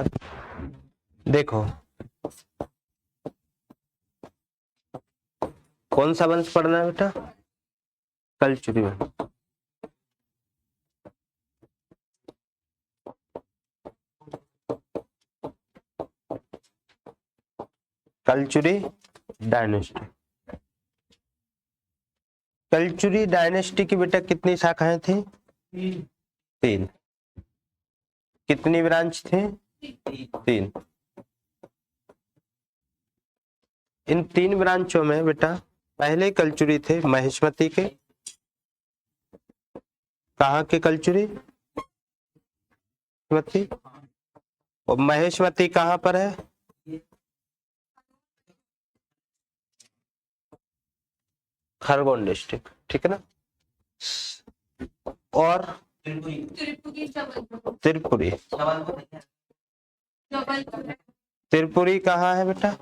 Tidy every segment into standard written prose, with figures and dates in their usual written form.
Answer. देखो कौन सा वंश पढ़ना है बेटा? कलचुरी वंश। कलचुरी डायनेस्टी। कलचुरी डायनेस्टी की बेटा कितनी शाखाएं थी? 3। कितनी ब्रांच थे? 3। इन 3 ब्रांचों में बेटा पहले कलचुरी थे महेश्वती के। कहाँ के कलचुरी? महेश्वती। और महेश्वती कहाँ पर है? खरगोन डिस्ट्रिक्ट, ठीक है ना। और त्रिपुरी। त्रिपुरी कहाँ है बेटा?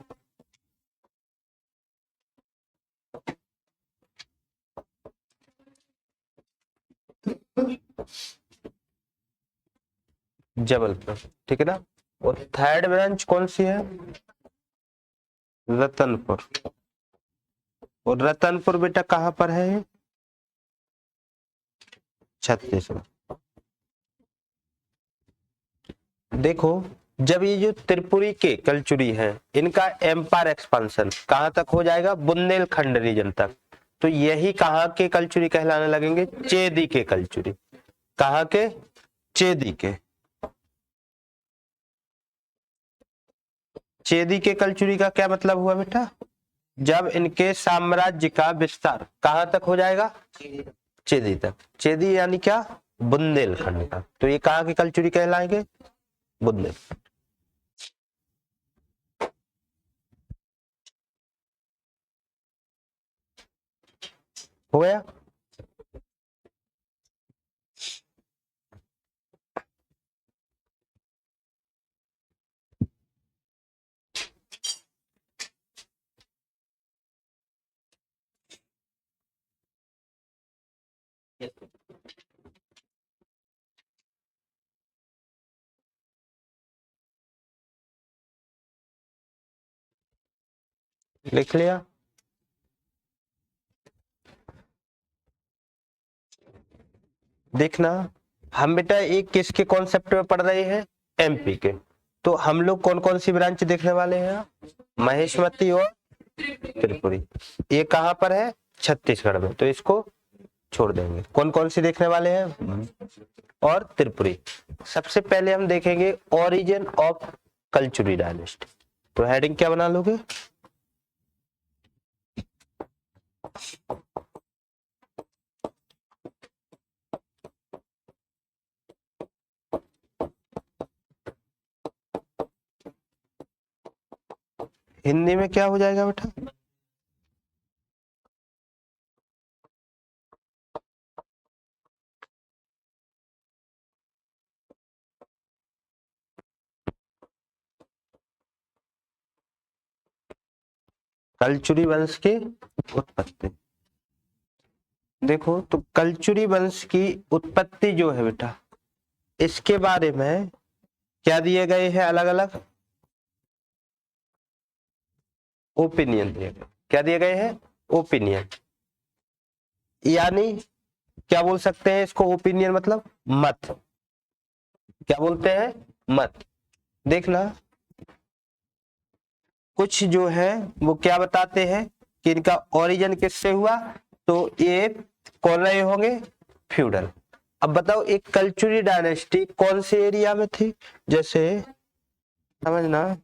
जबलपुर, ठीक है ना। और थर्ड ब्रांच कौन सी है? रतनपुर। और रतनपुर बेटा कहाँ पर है? छत्तीसगढ़। देखो जब ये जो त्रिपुरी के कलचुरी है इनका एम्पायर एक्सपांशन कहाँ तक हो जाएगा? बुंदेलखंड रीजन तक। तो यही कहाँ के कलचुरी कहलाने लगेंगे? चेदी के कलचुरी। कहाँ के? चेदी के। चेदी के कलचुरी का क्या मतलब हुआ बेटा? जब इनके साम्राज्य का विस्तार कहाँ तक हो जाएगा? चेदी तक। चेदी यानी क्या? बुंदेलखंड तक। तो ये कहाँ के कलचुरी कहलाएंगे? बुंदेल। हो गया। लिख लिया। देखना हम बेटा एक किसके कॉन्सेप्ट में पढ़ रहे हैं? एमपी के। तो हम लोग कौन कौन सी ब्रांच देखने वाले हैं? महेश्वती और त्रिपुरी। ये कहाँ पर है? छत्तीसगढ़ में। तो इसको छोड़ देंगे। कौन कौन सी देखने वाले हैं? और त्रिपुरी। सबसे पहले हम देखेंगे ओरिजिन ऑफ कलचुरी डायनेस्टी। तो हेडिंग क्या बना लोगे? हिंदी में क्या हो जाएगा बेटा? कलचुरी वंश की उत्पत्ति। देखो तो कलचुरी वंश की उत्पत्ति जो है बेटा इसके बारे में क्या दिए गए हैं? अलग अलग ओपिनियन दिए गए। क्या दिए गए हैं? ओपिनियन। यानी क्या बोल सकते हैं इसको? ओपिनियन मतलब मत। क्या बोलते हैं? मत। देखना कुछ जो है वो क्या बताते हैं कि इनका ओरिजिन किससे हुआ? तो ये कौन रहे होंगे? फ्यूडल। अब बताओ एक कलचुरी डायनेस्टी कौन से एरिया में थी? जैसे समझना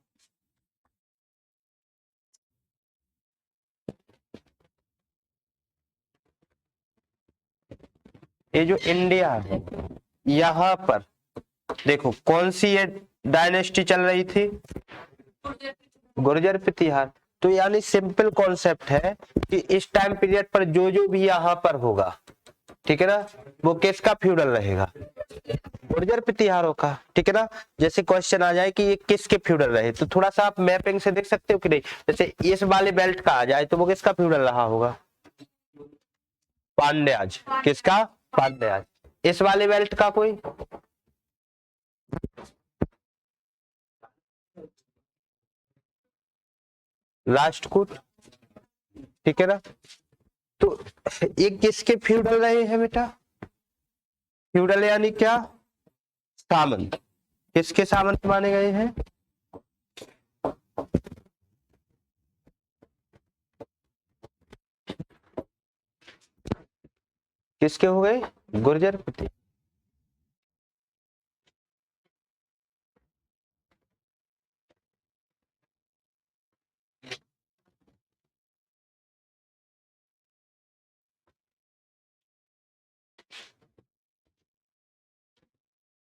ये जो इंडिया है यहाँ पर देखो कौन सी ये डायनेस्टी चल रही थी? गुर्जर प्रतिहार। तो यानी सिंपल कॉन्सेप्ट है कि इस टाइम पीरियड पर जो जो भी यहाँ पर होगा, ठीक है ना, वो किसका फ्यूडल रहेगा? गुर्जर प्रतिहारों का, ठीक है ना। जैसे क्वेश्चन आ जाए कि ये किसके फ्यूडल रहे तो थोड़ा सा आप मैपिंग से देख सकते हो कि नहीं। जैसे इस वाले बेल्ट का आ जाए तो वो किसका फ्यूडल रहा होगा? पांड्याज। किसका? पांड्याज। इस वाले बेल्ट का कोई? लास्ट कूट, ठीक है ना। तो ये किसके फ्यूडल रहे हैं बेटा? फ्यूडल यानी क्या? सामंत। किसके सामंत माने गए हैं? किसके हो गए? गुर्जर पति।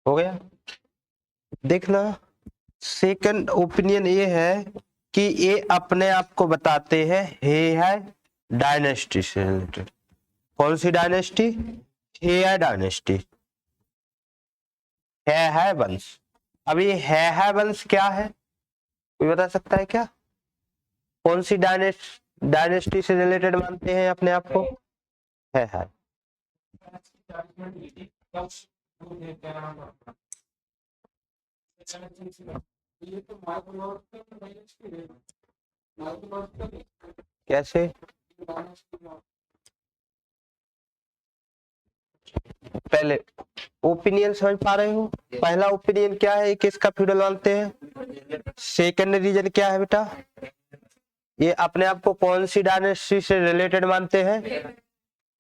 हो गया। देखना, सेकंड ओपिनियन ये है कि ये अपने आप को बताते हैं हे है डायनेस्टी से रिलेटेड। कौन सी डायनेस्टी? हे है डायनेस्टी, है वंश। अब ये है वंश क्या है, कोई बता सकता है क्या? कौन सी डायनेस्टी से रिलेटेड मानते हैं अपने आप को? है। कैसे? पहले ओपिनियन समझ पा रहे हो? पहला ओपिनियन क्या है, किसका फ्यूडल मानते हैं? सेकंड रीजन क्या है बेटा? ये अपने आप को कौन सी डायनेस्टी से रिलेटेड मानते हैं?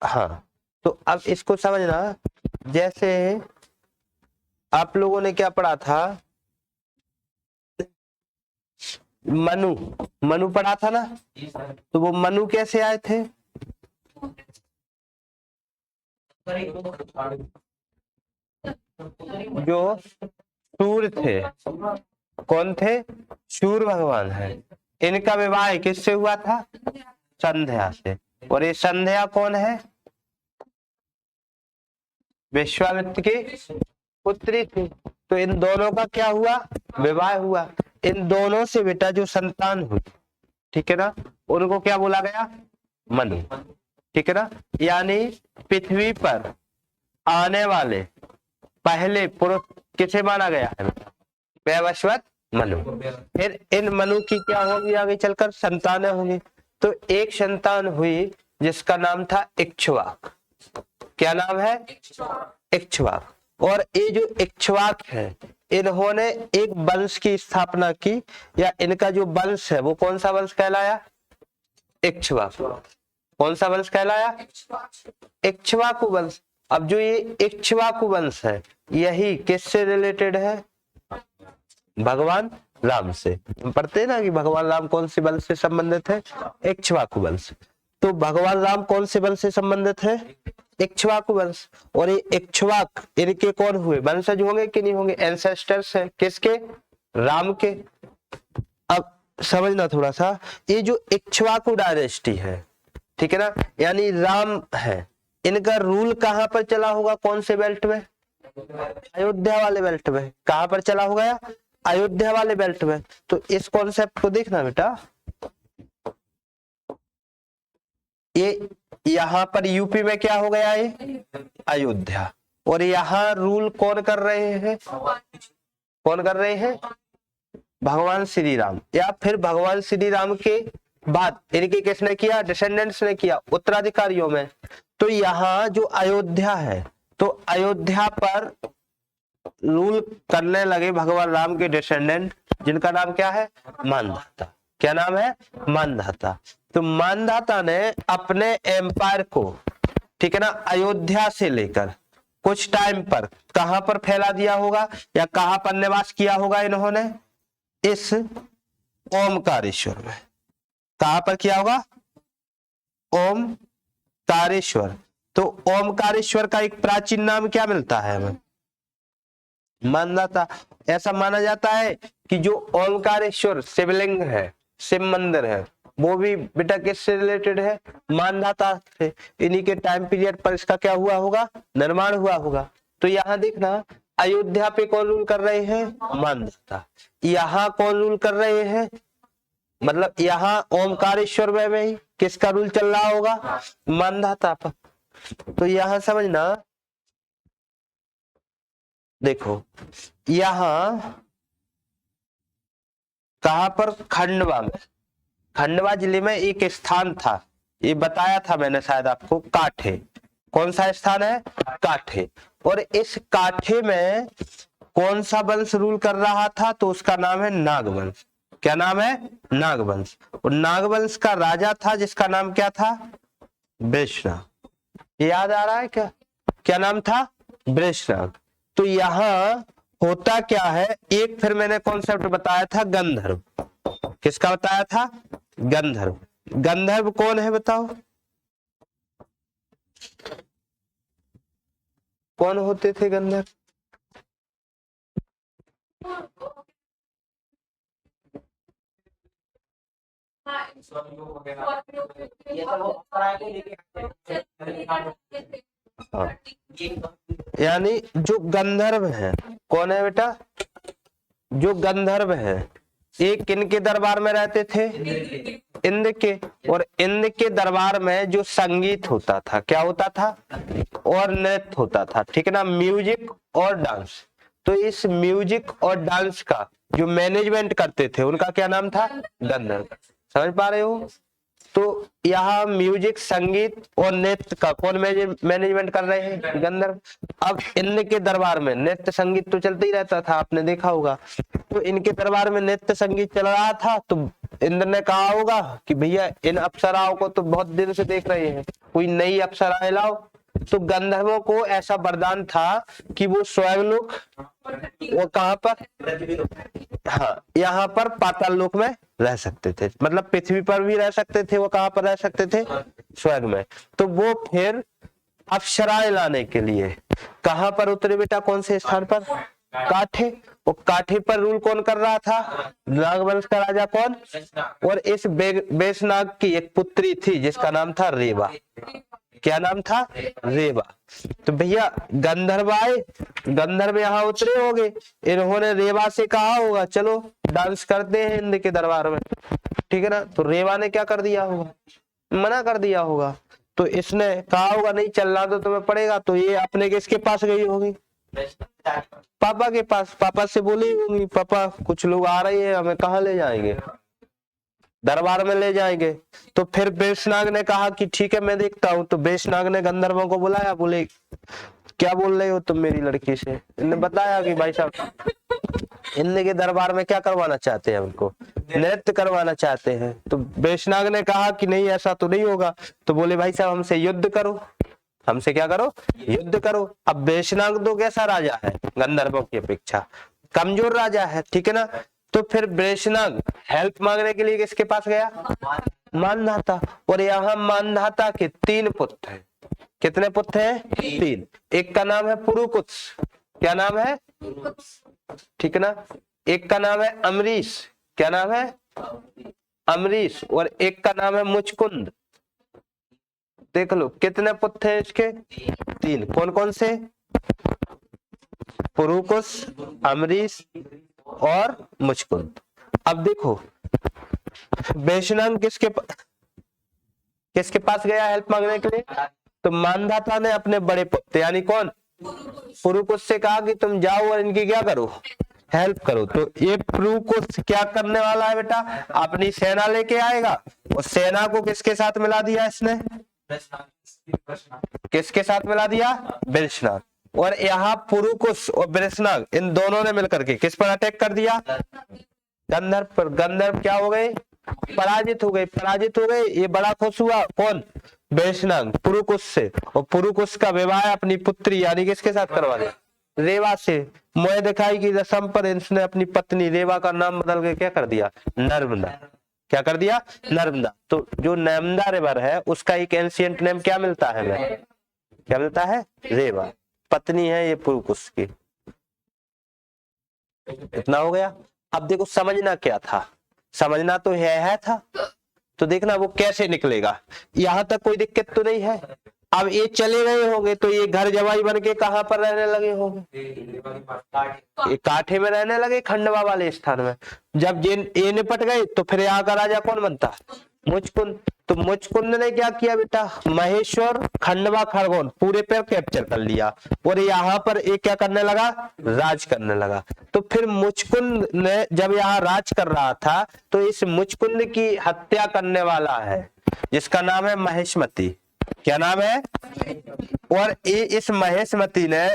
हाँ, तो अब इसको समझना। जैसे आप लोगों ने क्या पढ़ा था? मनु पढ़ा था ना। तो वो मनु कैसे आए थे? जो सूर्य थे। कौन थे? सूर्य भगवान है। इनका विवाह किससे हुआ था? संध्या से। और ये संध्या कौन है? विश्वामित्र की पुत्री थी। तो इन दोनों का क्या हुआ? विवाह हुआ। इन दोनों से बेटा जो संतान हुई, ठीक है ना, उनको क्या बोला गया? मनु, ठीक है ना। यानी पृथ्वी पर आने वाले पहले पुरुष किसे माना गया है? वैवस्वत मनु। फिर इन मनु की क्या होगी आगे चलकर? संतानें होंगी। तो एक संतान हुई जिसका नाम था इक्ष्वाक। क्या नाम है? इक्ष्वाक। और ये जो इक्ष्वाक है, इन्होंने एक वंश की स्थापना की, या इनका जो वंश है वो कौन सा वंश कहलाया? इक्ष्वाक। कौन सा वंश कहलाया? इक्ष्वाकु वंश। अब जो ये इक्ष्वाकु वंश है, यही किससे रिलेटेड है? भगवान राम से। हम पढ़ते हैं ना कि भगवान राम कौन से वंश से संबंधित है? इक्ष्वाकु वंश। तो भगवान राम कौन से वंश से संबंधित है? इक्ष्वाकु वंश। और ये इक्ष्वाक इनके कौन हुए? वंशज होंगे कि नहीं होंगे? एंसेस्टर्स है किसके? राम के। अब समझना थोड़ा सा, ये जो इक्ष्वाकु डायनेस्टी है, ठीक है ना, यानी राम है, इनका रूल कहां पर चला होगा? कौन से बेल्ट में? अयोध्या वाले बेल्ट में। कहां पर चला होगा? अयोध्या वाले बेल्ट में। तो इस कॉन्सेप्ट को देखना बेटा, ये यहाँ पर यूपी में क्या हो गया? ये अयोध्या। और यहाँ रूल कौन कर रहे हैं? कौन कर रहे हैं? भगवान श्री राम। या फिर भगवान श्री राम के बाद इनके किसने किया? डिसेंडेंट्स ने किया, उत्तराधिकारियों में। तो यहाँ जो अयोध्या है, तो अयोध्या पर रूल करने लगे भगवान राम के डिसेंडेंट, जिनका नाम क्या है? मानधाता। क्या नाम है? मानधाता। तो मानधाता ने अपने एम्पायर को, ठीक है ना, अयोध्या से लेकर कुछ टाइम पर कहां पर फैला दिया होगा, या कहां पर निवास किया होगा इन्होंने? इस ओमकारेश्वर में। कहां पर किया होगा? ओमकारेश्वर। तो ओमकारेश्वर का एक प्राचीन नाम क्या मिलता है हमें? मानदाता। ऐसा माना जाता है कि जो ओमकारेश्वर शिवलिंग है, शिव मंदिर है, वो भी बेटा किससे रिलेटेड है? मानदाता से। इन्हीं के टाइम पीरियड पर इसका क्या हुआ होगा? निर्माण हुआ होगा। तो यहाँ देखना, अयोध्या पे कौन रूल कर रहे हैं? मानदाता। यहाँ कौन रूल कर रहे हैं? मतलब यहाँ ओमकारेश्वर में ही किसका रूल चल रहा होगा? मानदाता पर। तो यहाँ समझना, देखो यहाँ कहां पर? खंडवा में। खंडवा जिले में एक स्थान था, ये बताया था मैंने शायद आपको, काठे। कौन सा स्थान है? काठे। और इस काठे में कौन सा वंश रूल कर रहा था? तो उसका नाम है नागवंश। क्या नाम है? नागवंश। और नागवंश का राजा था जिसका नाम क्या था? वृषनाग। याद आ रहा है क्या? क्या नाम था? वृषनाग। तो यहाँ होता क्या है, एक फिर मैंने कॉन्सेप्ट बताया था गंधर्व। किसका बताया था? गंधर्व। गंधर्व कौन है बताओ? कौन होते थे गंधर्व? हाँ। यानी जो गंधर्व है, कौन है बेटा? जो गंधर्व है, एक किनके दरबार में रहते थे? इंद्र के। और इंद्र के दरबार में जो संगीत होता था, क्या होता था? और नृत्य होता था, ठीक है ना, म्यूजिक और डांस। तो इस म्यूजिक और डांस का जो मैनेजमेंट करते थे उनका क्या नाम था? गंधर्व। समझ पा रहे हो? तो यहाँ म्यूजिक, संगीत और नृत्य का कौन मैनेजमेंट कर रहे हैं? गंधर्व। अब इंद्र के दरबार में नृत्य संगीत तो चलता ही रहता था, आपने देखा होगा। तो इनके दरबार में नृत्य संगीत चल रहा था, तो इंद्र ने कहा होगा कि भैया इन अप्सराओं को तो बहुत दिन से देख रहे हैं, कोई नई अप्सराएं लाओ। तो गंधर्वों को ऐसा वरदान था कि वो स्वयं लोग, वो कहाँ पर? हाँ, यहाँ पर पाताल लोक में रह सकते थे, मतलब पृथ्वी पर भी रह सकते थे। वो कहाँ पर रह सकते थे? स्वर्ग में। तो वो फिर अप्सराएं लाने के लिए कहाँ पर उतरे बेटा? कौन से स्थान पर? काठे। वो काठे पर रूल कौन कर रहा था? नागवंश का राजा कौन? और इस बेशनाग की एक पुत्री थी जिसका नाम था रेवा। क्या नाम था? रेवा। तो भैया गंधर्व आए, गंधर्व यहाँ उतरे होंगे, इन्होंने रेवा से कहा होगा चलो डांस करते हैं इंद्र के दरबार में, ठीक है ना। तो रेवा ने क्या कर दिया होगा? मना कर दिया होगा। तो इसने कहा होगा नहीं चलना तो तुम्हें पड़ेगा। तो ये अपने किसके पास गई होगी? पापा के पास। पापा से बोली होंगी पापा कुछ लोग आ रहे हैं, हमें कहाँ ले जाएंगे? दरबार में ले जाएंगे। तो फिर बेशनाग ने कहा कि ठीक है मैं देखता हूँ। तो बेशनाग ने गंधर्वों को बुलाया, बोले क्या बोल रहे हो तुम मेरी लड़की से? इन्होंने बताया कि भाई साहब इंद्र के दरबार में क्या करवाना चाहते हैं, उनको नृत्य करवाना चाहते हैं। तो बेशनाग ने कहा कि नहीं ऐसा तो नहीं होगा। तो बोले भाई साहब हमसे युद्ध करो, हमसे क्या करो? युद्ध करो। अब बेशनाग तो कैसा राजा है? गंधर्वों की अपेक्षा कमजोर राजा है, ठीक है ना। तो फिर बेशनाग हेल्प मांगने के लिए किसके पास गया? मानधाता। और यहाँ मानधाता के 3 पुत्र हैं। कितने पुत्र हैं? 3। एक का नाम है पुरुकुत्स। क्या नाम है? ठीक है ना। एक का नाम है अमरीश। क्या नाम है? अमरीश। और एक का नाम है मुचकुंद। देख लो कितने पुत्र हैं इसके? 3। कौन कौन से? पुरुकुस, अमरीश और मुचकुंद। अब देखो बेशनाग किसके पास गया हेल्प मांगने के लिए? तो मानधाता ने अपने बड़े पुत्र यानी कौन? पुरुकुस से कहा कि तुम जाओ और इनकी क्या करो? हेल्प करो। तो ये पुरुकुस क्या करने वाला है बेटा? अपनी सेना लेके आएगा। और सेना को किसके साथ मिला दिया इसने? किसके साथ मिला दिया? बेशनाग। और यहाँ पुरुकुस और बेशनाग इन दोनों ने मिलकर के किस पर अटैक कर दिया? गंधर्व पर। गंधर्व क्या हो गए? पराजित हो गए। पराजित हो गए। ये बड़ा खुश हुआ कौन? बेशनाग पुरुकुस से। और पुरुकुस का विवाह अपनी पुत्री यानी किसके साथ करवा दिया? रेवा से। मोह दिखाई की रस्म पर इसने अपनी पत्नी रेवा का नाम बदल के क्या कर दिया? नर्मदा। क्या कर दिया? नर्मदा। तो जो नर्मदा रिवर है उसका एक एंशिएंट नेम क्या मिलता है हमें? क्या मिलता है? रेवा। पत्नी है ये पुरुकुस की। इतना हो गया। अब देखो समझना क्या था? समझना तो है था। तो देखना वो कैसे निकलेगा। यहाँ तक कोई दिक्कत तो नहीं है। अब ये चले गए होंगे तो ये घर जवाई बन के कहाँ पर रहने लगे होंगे? ये काठे में रहने लगे, खंडवा वाले स्थान में। जब ये निपट गए तो फिर यहाँ का राजा कौन बनता? मुचकुंद। तो मुचकुंद ने क्या किया बेटा, महेश्वर खंडवा खरगोन पूरे पर कैप्चर कर लिया और यहाँ पर एक क्या करने लगा, राज करने लगा। तो फिर मुचकुंद ने जब यहाँ राज कर रहा था तो इस मुचकुंद की हत्या करने वाला है जिसका नाम है महेशमती। क्या नाम है? और इस महेशमती ने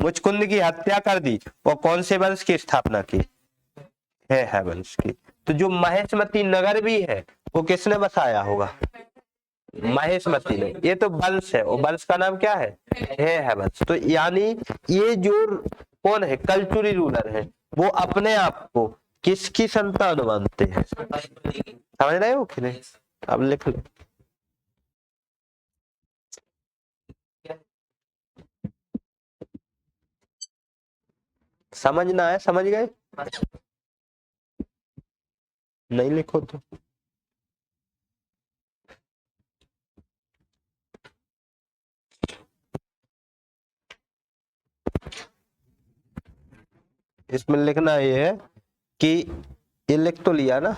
मुचकुंद की हत्या कर दी और कौन से वंश की स्थापना की, है वंश की। तो जो महेशमती नगर भी है वो किसने बसाया होगा, महेशमती ने। ये तो वंश है और वंश का नाम क्या है वंश। तो यानी ये जो कौन है, कल्चुरी रूलर है, वो अपने आप को किसकी संतान मानते हैं, समझ रहे हो कि नहीं? अब लिख लो। समझना है, समझ गए? नहीं लिखो तो इसमें लिखना ये है कि ये लिख तो लिया ना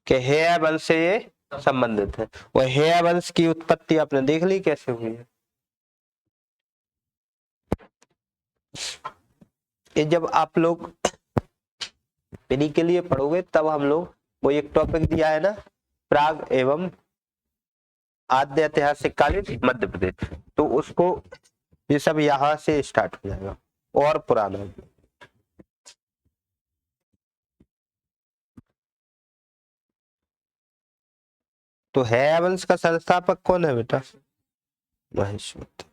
कि हेय वंश से ये संबंधित है। और हेय वंश की उत्पत्ति आपने देख ली कैसे हुई है। ये जब आप लोग इन्हीं के लिए पढ़ोगे तब हम लोग, वो एक टॉपिक दिया है ना, प्राग एवं आद्य ऐतिहासिक कालीन मध्य प्रदेश, तो उसको ये सब यहाँ से स्टार्ट हो जाएगा और पुराना। तो है वंश का संस्थापक कौन है बेटा, महेश्वती।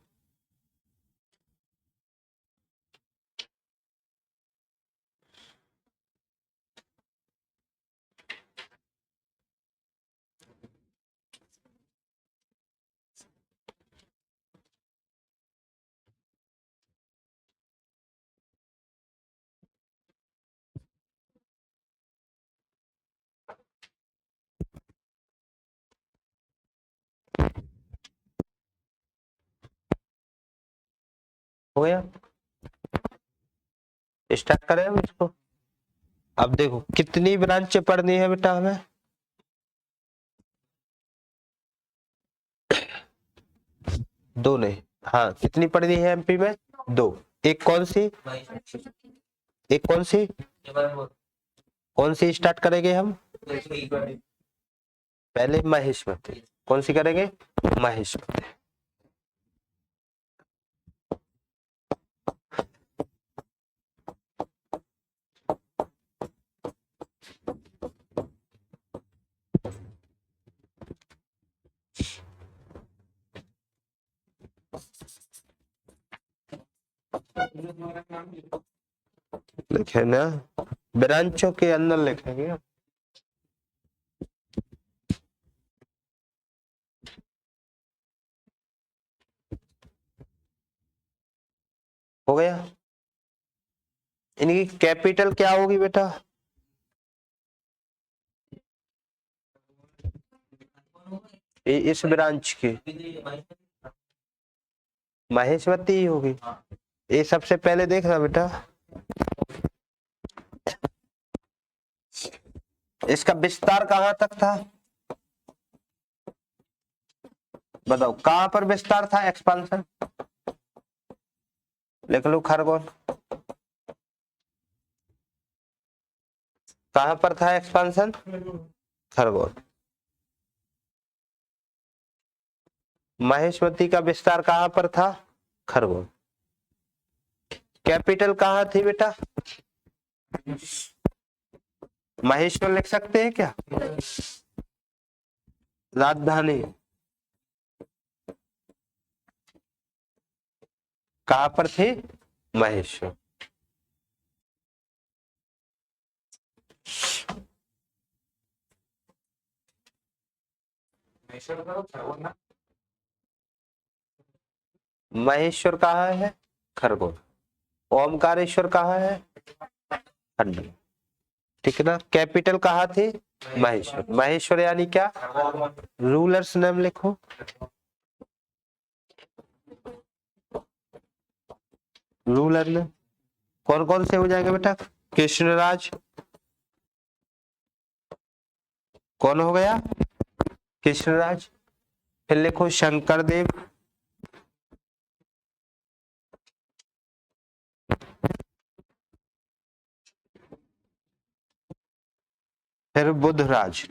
हो गया, स्टार्ट करें हम इसको। अब देखो कितनी ब्रांच पढ़नी है बेटा हमें, दो नहीं, हाँ कितनी पढ़नी है एमपी में, दो। एक कौन सी, एक कौन सी, कौन सी स्टार्ट करेंगे हम, पहले महेशमती। कौन सी करेंगे, महेशमती। लिखे ना, ब्रांचों के अंदर लिखेंगे। हो गया, इनकी कैपिटल क्या होगी बेटा, इस ब्रांच की महेशवती ही होगी। ये सबसे पहले देखना बेटा, इसका विस्तार कहां तक था, बताओ कहां पर विस्तार था, एक्सपांशन। लिख लो खरगोन, कहां पर था एक्सपांशन, खरगोन। महेशवती का विस्तार कहां पर था, खरगोन। कैपिटल कहां थी बेटा, महेश्वर लिख सकते हैं क्या, राजधानी कहां पर थी, महेश्वर। महेश्वर कहाँ है, खरगोन। ओमकारेश्वर कहाँ है, खंडवा। ठीक है ना। कैपिटल कहाँ थी, महेश्वर। महेश्वर यानी क्या, रूलर्स नेम लिखो, रूलर नेम कौन कौन से हो जाएंगे बेटा, कृष्णराज, कौन हो गया? कृष्णराज। फिर लिखो शंकर देव, फिर बुधराज।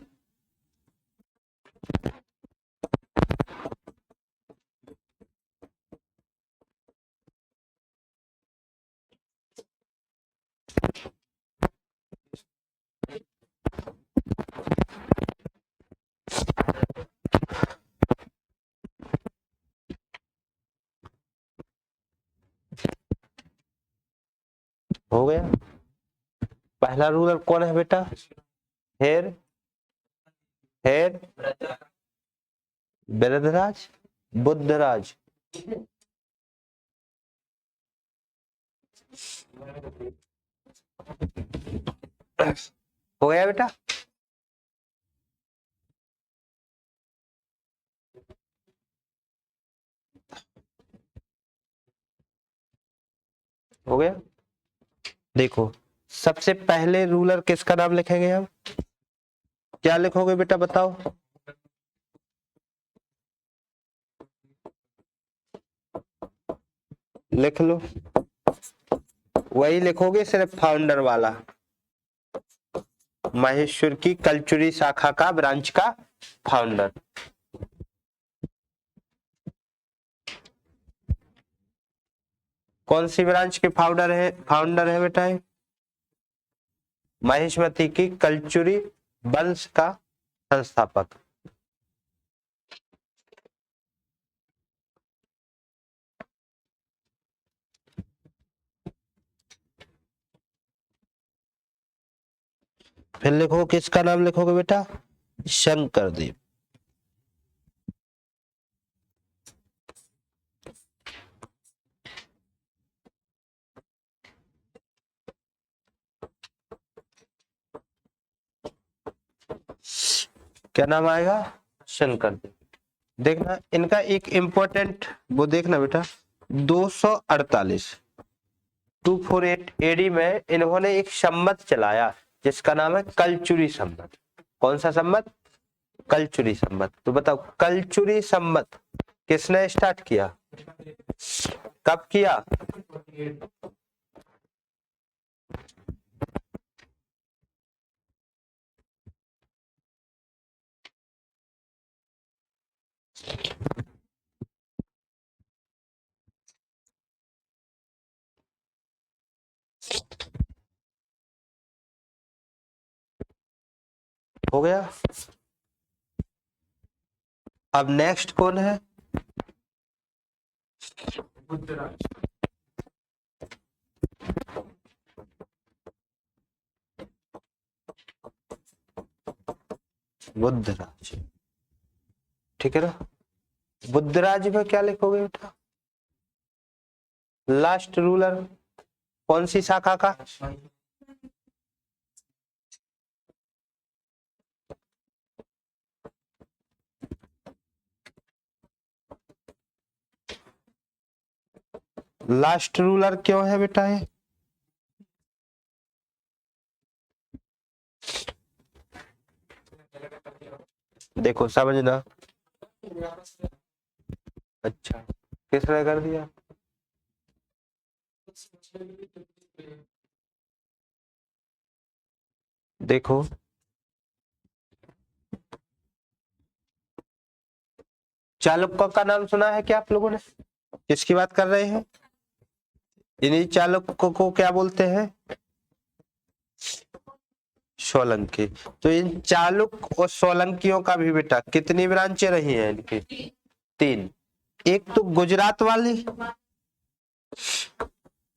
हो गया। पहला रूलर कौन है बेटा? हेर, हेर, वृद्धराज, बुद्धराज। हो गया बेटा? हो गया। देखो सबसे पहले रूलर किसका नाम लिखेंगे हम? क्या लिखोगे बेटा बताओ? लिख लो, वही लिखोगे सिर्फ फाउंडर वाला, महेश्वर की कलचुरी शाखा का, ब्रांच का फाउंडर। कौन सी ब्रांच के फाउंडर है? फाउंडर है बेटा है महेशमती की कलचुरी वंश का संस्थापक। फिर लिखो, किसका नाम लिखोगे बेटा? शंकर देव। क्या नाम आएगा? शंकर देव। देखना इनका एक इंपॉर्टेंट वो देखना बेटा, 248 248 एडी में इन्होंने एक संमत चलाया जिसका नाम है कलचुरी संमत। कौन सा संमत? कलचुरी संमत। तो बताओ कलचुरी संमत किसने स्टार्ट किया? कब किया? हो गया। अब नेक्स्ट कौन है? बुद्धराज। बुद्धराज, ठीक है ना? बुद्धराज में क्या लिखोगे बेटा? लास्ट रूलर कौन सी शाखा का? लास्ट रूलर क्यों है बेटा ये? देखो समझना। अच्छा किसने कर दिया? देखो चालुक्य का नाम सुना है क्या आप लोगों ने? किसकी बात कर रहे हैं? इन्हीं चालुक्य को क्या बोलते हैं? सोलंकी। तो इन चालुक्य और सोलंकियों का भी बेटा कितनी ब्रांचें रही हैं इनकी? 3। एक तो गुजरात वाली,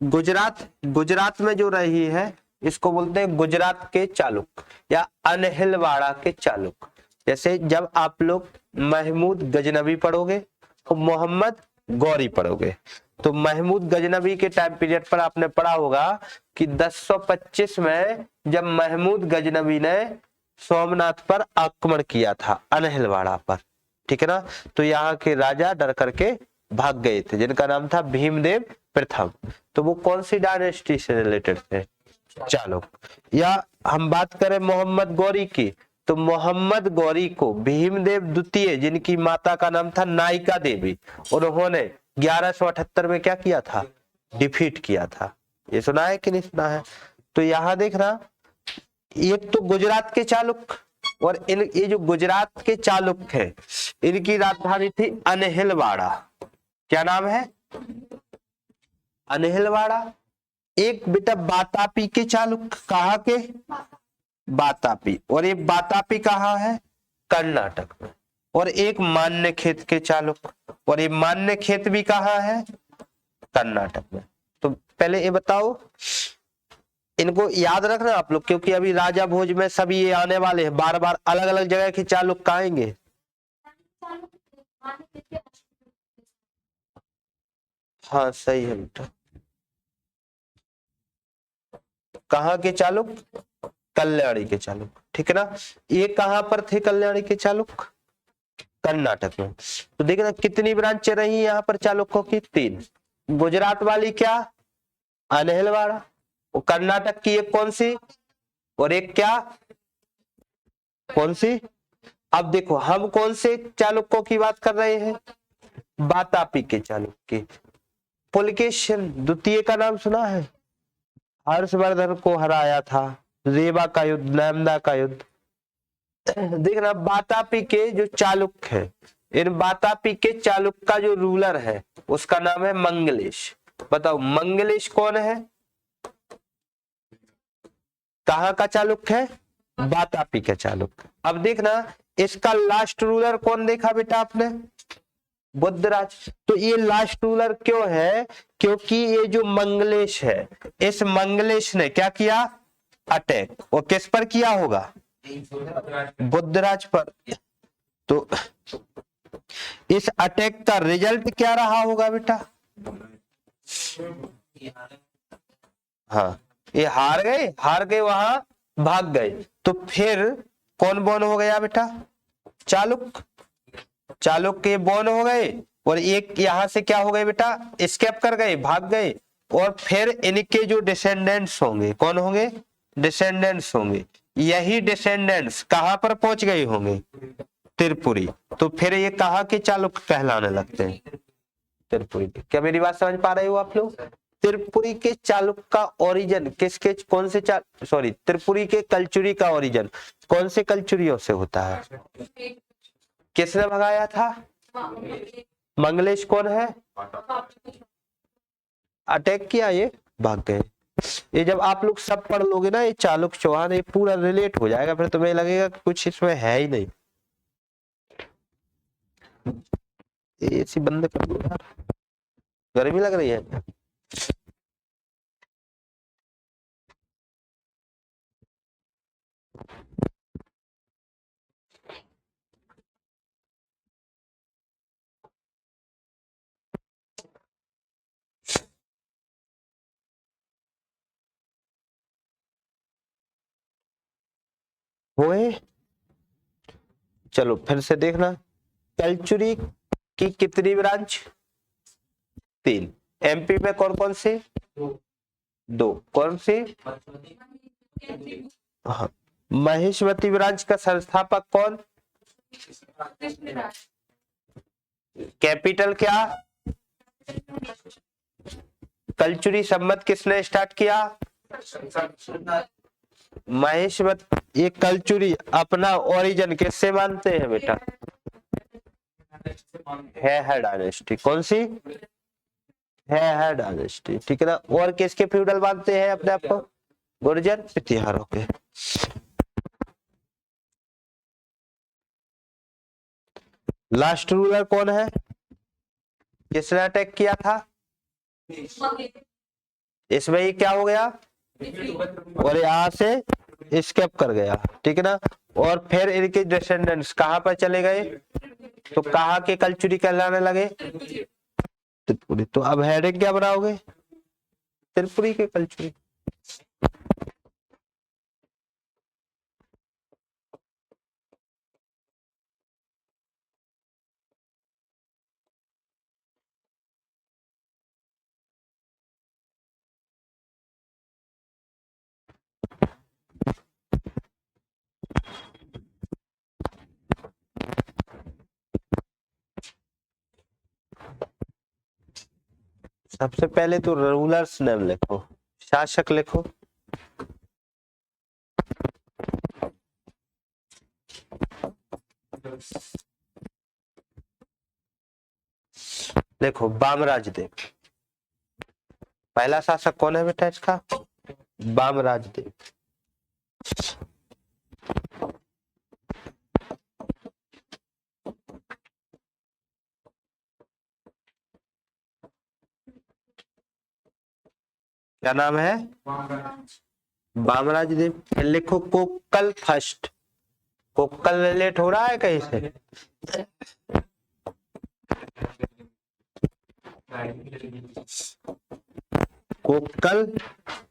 गुजरात में जो रही है इसको बोलते हैं गुजरात के चालुक्य या अनहिलवाड़ा के चालुक्य। जैसे जब आप लोग महमूद गजनवी पढ़ोगे तो मोहम्मद गौरी पढ़ोगे, तो महमूद गजनवी के टाइम पीरियड पर आपने पढ़ा होगा कि 1025 में जब महमूद गजनवी ने सोमनाथ पर आक्रमण किया था अनहिलवाड़ा पर, ठीक है ना? तो यहाँ के राजा डर करके भाग गए थे जिनका नाम था भीमदेव प्रथम। तो वो कौन सी डायनेस्टी से रिलेटेड थे? चालुक्य। या हम बात करें मोहम्मद गौरी की, तो मोहम्मद गौरी को भीमदेव द्वितीय, जिनकी माता का नाम था नायिका देवी, उन्होंने 1178 में क्या किया था, डिफीट किया था। ये सुना है कि नहीं सुना है? तो यहां देखना, एक तो गुजरात के चालुक्य, और ये जो गुजरात के चालुक्य है, इनकी राजधानी थी अनहिलवाड़ा। क्या नाम है? अनहिलवाड़ा। एक बेटा बातापी के चालुक्य, कहाँ के? बातापी। और ये बातापी कहाँ है? कर्नाटक में। और एक मान्यखेत के चालुक्य, और ये मान्यखेत भी कहाँ है? कर्नाटक में। तो पहले ये बताओ, इनको याद रखना आप लोग, क्योंकि अभी राजा भोज में सभी ये आने वाले हैं, बार बार अलग अलग जगह के चालुक्य आएंगे। हाँ सही है बेटा। कहाँ के चालुक्य? कल्याणी के चालुक्य, ठीक है ना। ये कहाँ पर थे कल्याणी के चालुक्य? कर्नाटक में। तो देखना कितनी ब्रांच रही यहाँ पर चालुक्यों की? 3। गुजरात वाली क्या? अनहिलवाड़ा। और कर्नाटक की एक कौन सी, और एक क्या, कौन सी? अब देखो हम कौन से चालुक्यों की बात कर रहे हैं? बातापी के चालुक्य। पुलकेशिन द्वितीय का नाम सुना है? हर्षवर्धन को हराया था, रेवा का युद्ध, नर्मदा का युद्ध। देखना बातापी के जो चालुक्य है, इन बातापी के चालुक्य का जो रूलर है उसका नाम है मंगलेश। बताओ मंगलेश कौन है? कहाँ का चालुक्य है? बातापी का चालुक्य। अब देखना इसका लास्ट रूलर कौन देखा बेटा आपने? बुद्धराज। तो ये लास्ट रूलर क्यों है? क्योंकि ये जो मंगलेश है, इस मंगलेश ने क्या किया? अटैक। और किस पर किया होगा? बुद्धराज पर। तो इस अटैक का रिजल्ट क्या रहा होगा बेटा? हाँ, ये हार गए वहां भाग गए। तो फिर कौन बॉन हो गया बेटा? चालुक्य। चालुक्य बॉन हो गए, और एक यहां से क्या हो गए बेटा? एस्केप कर गए, भाग गए। और फिर इनके जो डिसेंडेंट्स होंगे, कौन होंगे? डिसेंडेंट्स होंगे। यही डिसेंडेंट्स कहां पर पहुंच गए होंगे? त्रिपुरी। तो फिर ये कहाँ के चालुक्य कहलाने लगते हैं? त्रिपुरी। क्या मेरी बात समझ पा रहे हो आप लोग? त्रिपुरी के चालुक्य का ओरिजिन किसके, कौन से सॉरी, त्रिपुरी के कलचुरी का ओरिजिन कौन से कलचुरियों से होता है? किसने भगाया था? मंगलेश कौन है? अटैक किया, ये भाग गए। ये जब आप लोग सब पढ़ लोगे ना, ये चालुक्य चौहान, ये पूरा रिलेट हो जाएगा, फिर तुम्हें लगेगा कि कुछ इसमें है ही नहीं। एसी बंद कर दो यार, गर्मी लग रही है। हुए, चलो फिर से देखना, कलचुरी की कितनी ब्रांच? 3। एमपी में कौन कौन से? 2। कौन से? हाँ, महेशवती ब्रांच का संस्थापक कौन? कैपिटल क्या? कलचुरी संमत किसने स्टार्ट किया? महेशवत। ये कलचुरी अपना ओरिजिन किससे मानते हैं बेटा? है डायनेस्टी। कौन सी? है डायनेस्टी, ठीक है ना। और किसके फ्यूडल मानते हैं अपने आप को? गुर्जर प्रतिहारों के। लास्ट रूलर कौन है? किसने अटैक किया था? इसमें ये क्या हो गया? और यहाँ से एस्केप कर गया, ठीक है ना। और फिर इनके डिसेंडेंट्स कहां पर चले गए? तो कहाँ के कलचुरी कहलाने लगे? त्रिपुरी। तो अब हेडिंग क्या बनाओगे? त्रिपुरी के कलचुरी। सबसे पहले तो रूलर्स नेम लिखो, शासक लिखो। देखो बामराज देव, पहला शासक कौन है बेटा इसका? बामराज देव। क्या नाम है? बामराज देव। फिर लिखो कोक्कल फर्स्ट। कोक्कल रिलेट हो रहा है कहीं से? कोक्कल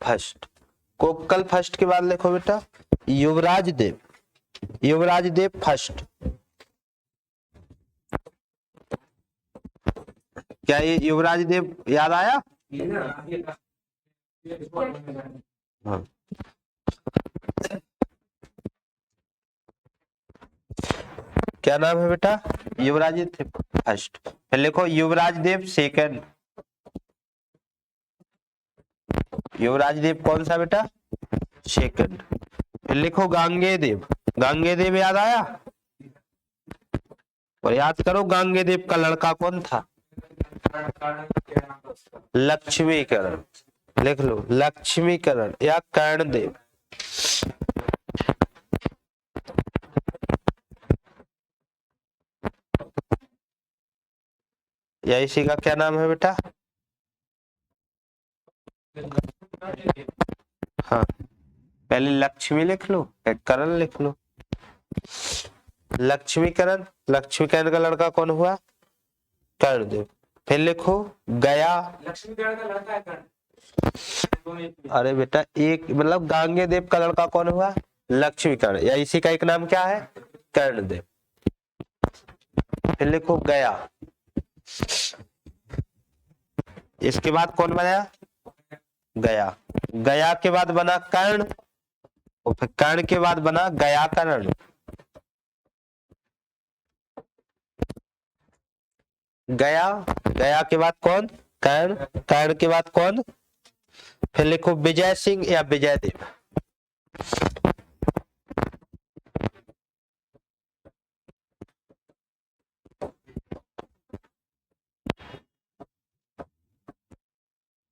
फर्स्ट। कोक्कल फर्स्ट के बाद लिखो बेटा युवराज देव। युवराज देव फर्स्ट। क्या ये युवराज देव याद आया? हाँ। क्या नाम है बेटा? युवराज देव फर्स्ट। फिर लिखो युवराज देव सेकंड। युवराज देव कौन सा बेटा? सेकंड। फिर लिखो गांगे देव। गांगे देव याद आया? और याद करो गांगे देव का लड़का कौन था? लक्ष्मीकरण। लिख लो लक्ष्मीकरण या कर्णदेव। या इसी का क्या नाम है बेटा? हाँ, पहले लक्ष्मी लिख लो फिर करण लिख लो। लक्ष्मीकरण। लक्ष्मीकरण का लड़का कौन हुआ? कर्णदेव। फिर लिखो गया। लक्ष्मीकरण का लड़का है कर्ण। अरे बेटा एक मतलब गांगे देव का लड़का कौन हुआ? लक्ष्मीकरण, या इसी का एक नाम क्या है? कर्णदेव। फिर लिखो गया। इसके बाद कौन बना? गया। गया के बाद बना कर्ण, और फिर कर्ण के बाद बना गयाकरण। गया। गया के बाद कौन? कर्ण। कर्ण के बाद कौन? फिर लिखो विजय सिंह या विजय देव।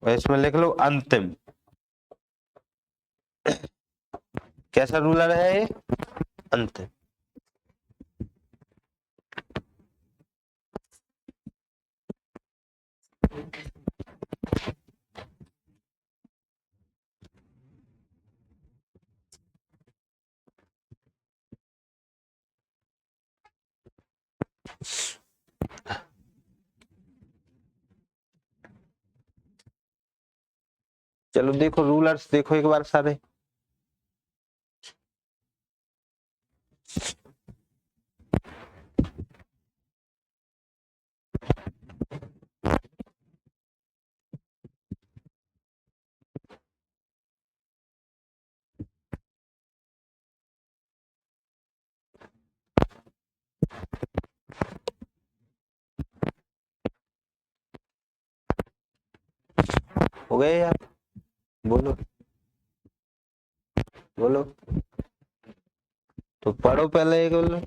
और इसमें लिख लो अंतिम। कैसा रूलर है ये? अंतिम। चलो देखो रूलर्स देखो एक बार सारे। हो गए यार? बोलो बोलो। तो पढ़ो पहले एक बोलो।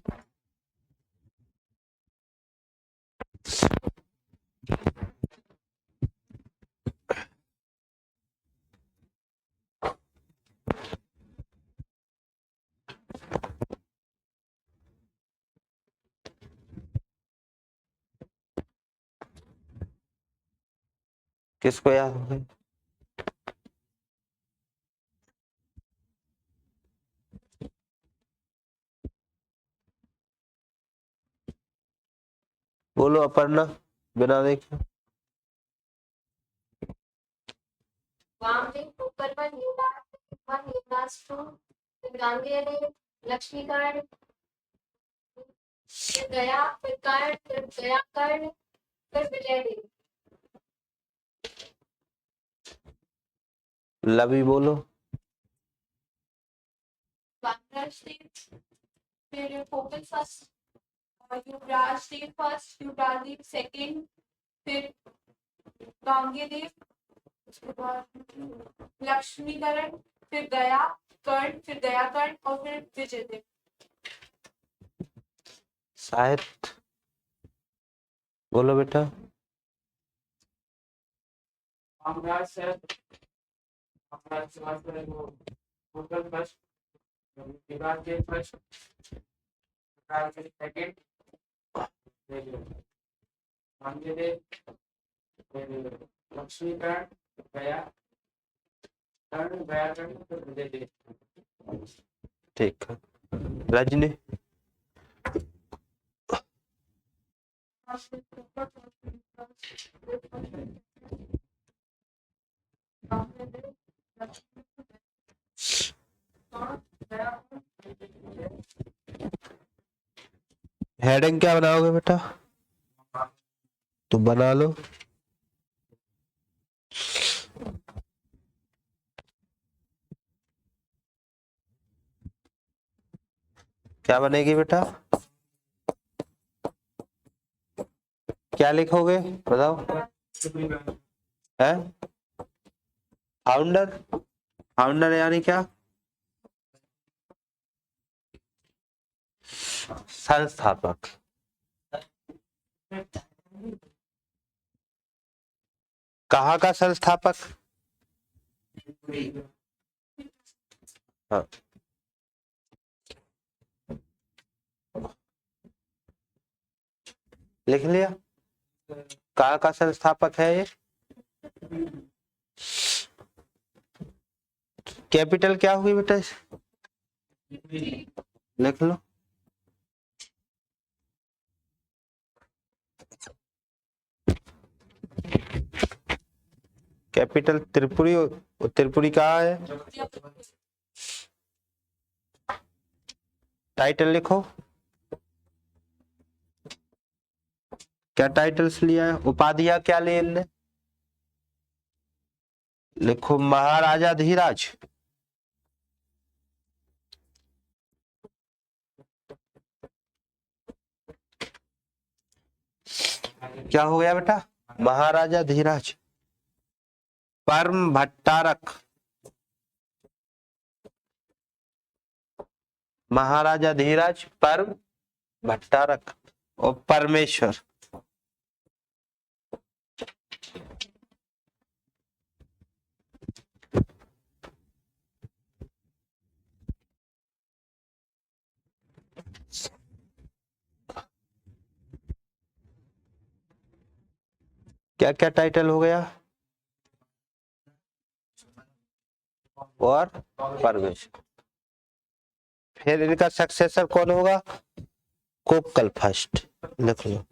किसको याद हो गई? बोलो अपर्णा बिना देखे। लक्ष्मीकरण, गया, फिर कर्ण, फिर गया कर्ण, फिर विजय देव। लवी बोलो। बामराज देव, फिर कोकिल फर्स्ट, युवराज देव फर्स्ट, युवराज देव सेकंड, फिर गांगेय, उसके बाद लक्ष्मीकरण, फिर दया कर्ण, फिर दया कर्ण और फिर विजयदेव। शायद बोलो बेटा। लक्ष्मीकरण, गया कर्ण, गया कर्ण, फिर विजयदेव। ठीक है रजनी। हेडिंग क्या बनाओगे बेटा? तो बना लो। क्या बनेगी बेटा? क्या लिखोगे बताओ? है फाउंडर। फाउंडर यानी क्या? संस्थापक। कहाँ का संस्थापक? हाँ लिख लिया। कहाँ का संस्थापक है ये? कैपिटल क्या हुई बेटा? लिख लो। कैपिटल त्रिपुरी। त्रिपुरी कहाँ है? टाइटल लिखो। क्या टाइटल्स लिया है? उपाधियां क्या ले इनने? लिखो महाराजा धीराज। क्या हो गया बेटा? महाराजा धीराज। परम भट्टारक। महाराजा धीराज परम भट्टारक और परमेश्वर। क्या क्या टाइटल हो गया? और परमेश्वर। फिर इनका सक्सेसर कौन होगा? कोक्कल फर्स्ट। लिख लो।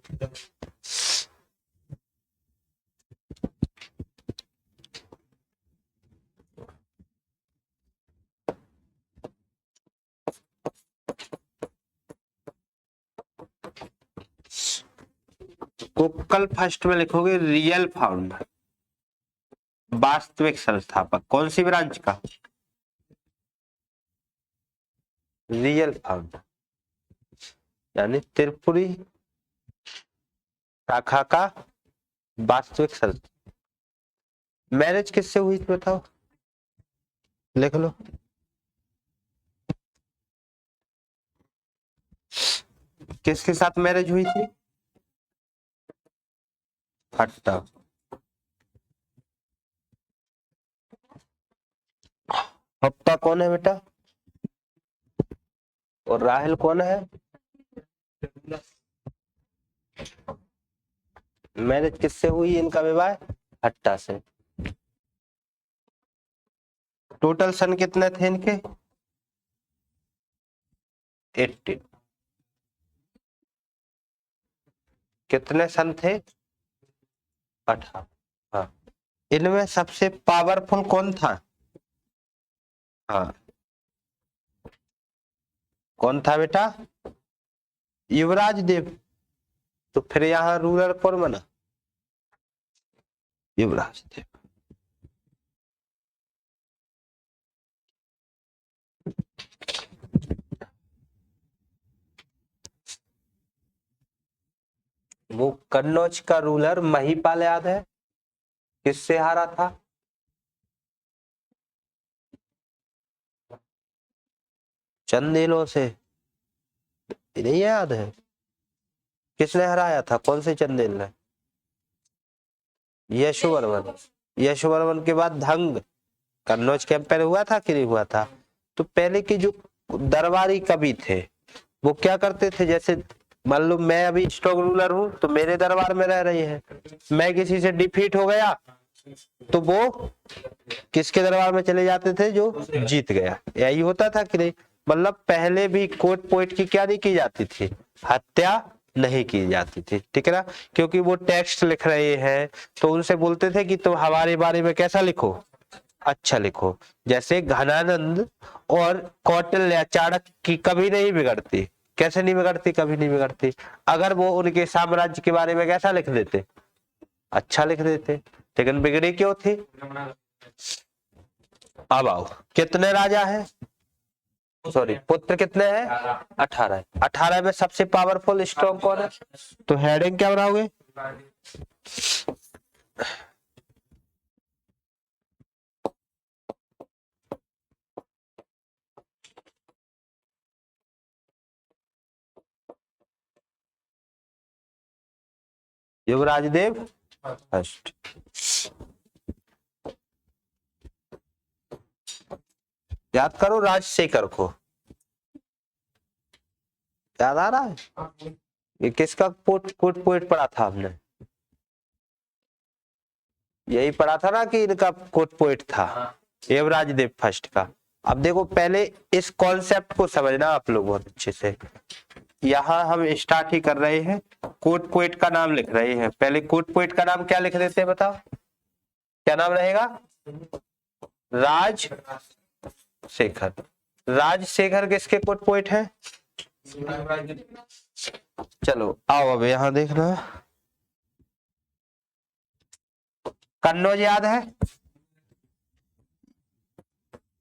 कोक्कल फर्स्ट में लिखोगे रियल फाउंडर, वास्तविक संस्थापक। कौन सी ब्रांच का? रियल फाउंडर यानी त्रिपुरी शाखा का वास्तविक संस्थापक। मैरिज किससे हुई थी बताओ? लिख लो। किसके साथ मैरिज हुई थी? हट्टा। हप्ता कौन है बेटा? और राहुल कौन है? मैरिज किससे हुई इनका विवाह? हट्टा से। टोटल सन कितने थे इनके? 80। कितने सन थे? 18। हाँ इनमें सबसे पावरफुल कौन था? हाँ कौन था बेटा? युवराज देव। तो फिर यहाँ रूलर कौन बना? युवराज देव। वो कन्नौज का रूलर महिपाल याद है? किससे हारा था? चंदेलों से। नहीं याद है? किसने हराया था? कौन से चंदेल ने? यशोवर्मन। यशोवर्मन के बाद धंग कन्नौज कैंपेन हुआ था कि नहीं हुआ था? तो पहले के जो दरबारी कवि थे वो क्या करते थे, जैसे मान लो मैं अभी स्ट्रॉन्ग रूलर हूं तो मेरे दरबार में रह रही है, मैं किसी से डिफीट हो गया तो वो किसके दरबार में चले जाते थे? जो जीत गया। यही होता था कि नहीं? मतलब पहले भी कोर्ट पोइट की क्या नहीं की जाती थी? हत्या नहीं की जाती थी, ठीक है ना? क्योंकि वो टेक्स्ट लिख रहे हैं तो उनसे बोलते थे कि तुम हमारे बारे में कैसा लिखो, अच्छा लिखो। जैसे घनानंद और कौटिल्य चाणक्य की कभी नहीं बिगड़ती। कैसे नहीं बिगड़ती? कभी नहीं बिगड़ती। अगर वो उनके साम्राज्य के बारे में कैसा लिख देते? अच्छा लिख देते। लेकिन बिगड़ी क्यों थी? अब आओ, कितने राजा है, सॉरी पुत्र कितने हैं? 18 है। 18 में सबसे पावरफुल स्ट्रॉन्ग कौन है? तो हेडिंग क्या बनाओगे? युवराज देव फर्स्ट। याद करो राजशेखर को। याद आ रहा है? ये किसका कोट पोइट पढ़ा था हमने? यही पढ़ा था ना कि इनका कोट पोइट था, युवराज देव फर्स्ट का। अब देखो पहले इस कॉन्सेप्ट को समझना आप लोग बहुत अच्छे से। यहाँ हम स्टार्ट ही कर रहे हैं, कोट पोइट का नाम लिख रहे हैं। पहले कोट पोइट का नाम क्या लिख देते हैं बताओ? क्या नाम रहेगा? राजशेखर। राजशेखर किसके कोट पोइट है? चलो आओ अब यहाँ देखना। कन्नौज याद है?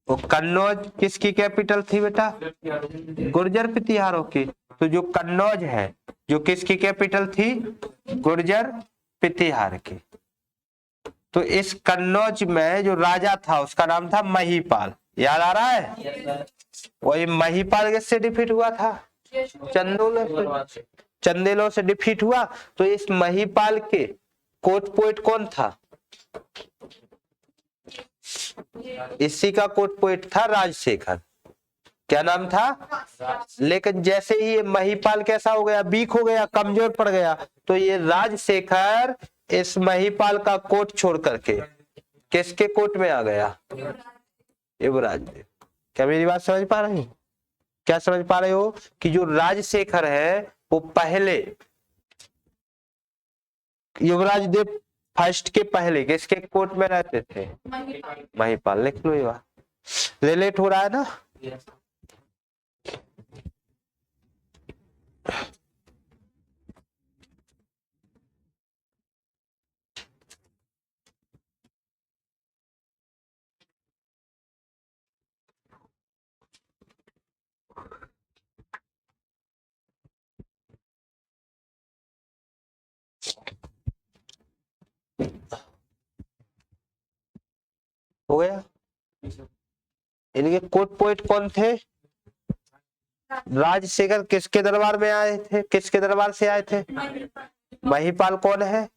वो कन्नौज किसकी कैपिटल थी बेटा? गुर्जर प्रतिहारों की। तो जो कन्नौज है जो किसकी कैपिटल थी? गुर्जर प्रतिहार की। तो इस कन्नौज में जो राजा था उसका नाम था महिपाल। याद आ रहा है? वही महिपाल किससे डिफीट हुआ था? चंदेलों से डिफीट हुआ। तो इस महिपाल के कोट पोइट कौन था? इसी का कोट पोइट था राजशेखर। क्या नाम था? लेकिन जैसे ही ये महिपाल कैसा हो गया? वीक हो गया, कमजोर पड़ गया। तो ये राजशेखर इस महिपाल का कोट छोड़ करके किसके कोट में आ गया? युवराज देव। क्या मेरी बात समझ पा रहे हो? क्या समझ पा रहे हो कि जो राजशेखर है वो पहले युवराज देव फर्स्ट के पहले किसके कोर्ट में रहते थे? महिपाल। लिख लो ये बात, रिलेट हो रहा है ना? हो गया? इनके कोर्ट पोइट कौन थे? राजशेखर किसके दरबार में आए थे? किसके दरबार से आए थे? महिपाल कौन है?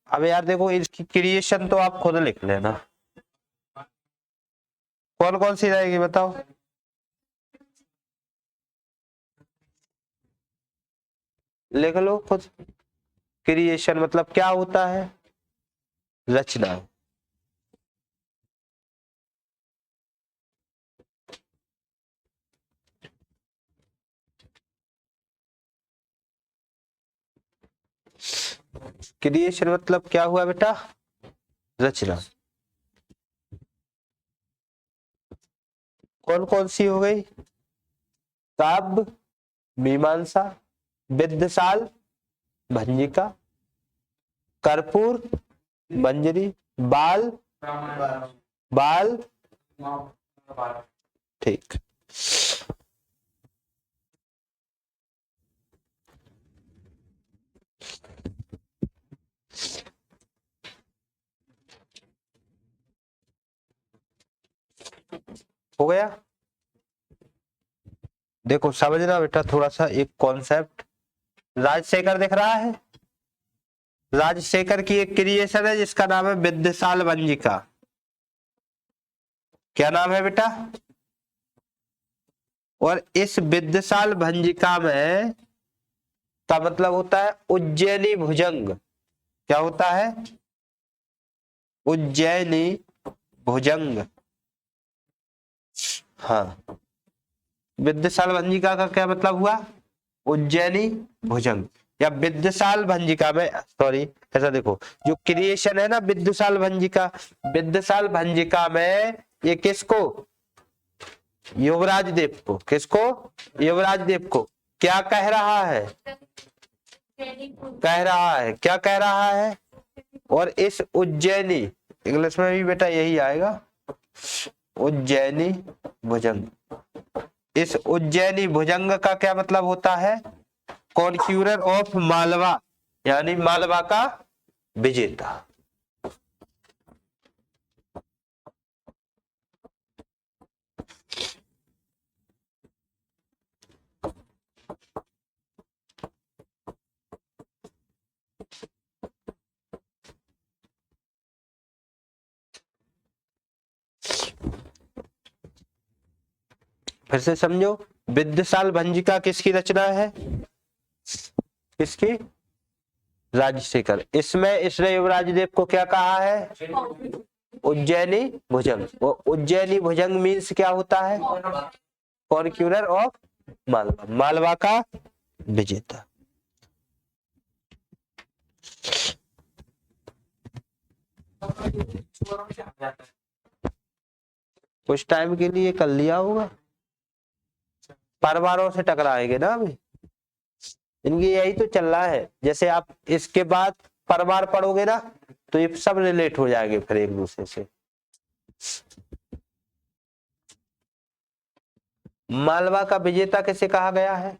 अब यार देखो इसकी क्रिएशन तो आप खुद लिख लेना। कौन कौन सी रहेगी बताओ? लिख लो खुद। क्रिएशन मतलब क्या होता है? रचना। क्रिएशन मतलब क्या हुआ बेटा? रचना। कौन कौन सी हो गई? काव्य, मीमांसा, विद्यशाल, भंजिका, कर्पूर, मंजरी, बाल, बाल। ठीक। गया। देखो समझना बेटा थोड़ा सा एक कॉन्सेप्ट। राजशेखर दिख रहा है, राजशेखर की एक क्रिएशन है जिसका नाम है विद्यासाल भंजिका। क्या नाम है बेटा? और इस विद्यासाल भंजिका में का मतलब होता है उज्जैनी भुजंग। क्या होता है? उज्जैनी भुजंग। हाँ, विद्यासाल भंजिका का क्या मतलब हुआ? उज्जैनी भुजंग। या विद्यासाल भंजिका में, सॉरी ऐसा देखो, जो क्रिएशन है ना विद्यासाल भंजिका, विद्यासाल भंजिका में ये किसको? युवराज देव को। किसको? युवराज देव को। क्या कह रहा है? कह रहा है, क्या कह रहा है? और इस उज्जैनी, इंग्लिश में भी बेटा यही आएगा, उज्जैनी भुजंग। इस उज्जैनी भुजंग का क्या मतलब होता है? कॉन्क्यूरर ऑफ मालवा, यानी मालवा का विजेता। फिर से समझो, विद्यासाल भंजिका किसकी रचना है? किसकी? राजशेखर। इसमें इसने युवराज देव को क्या कहा है? उज्जैनी भुजंग। वो उज्जैनी भुजंग मीन्स क्या होता है? कॉन्क्यूरर ऑफ मालवा, मालवा का विजेता। कुछ टाइम के लिए कर लिया होगा, परवारों से टकराएंगे ना अभी, इनकी यही तो चल रहा है। जैसे आप इसके बाद परवार पढ़ोगे ना तो ये सब रिलेट हो जाएंगे फिर एक दूसरे से। मालवा का विजेता किसे कहा गया है?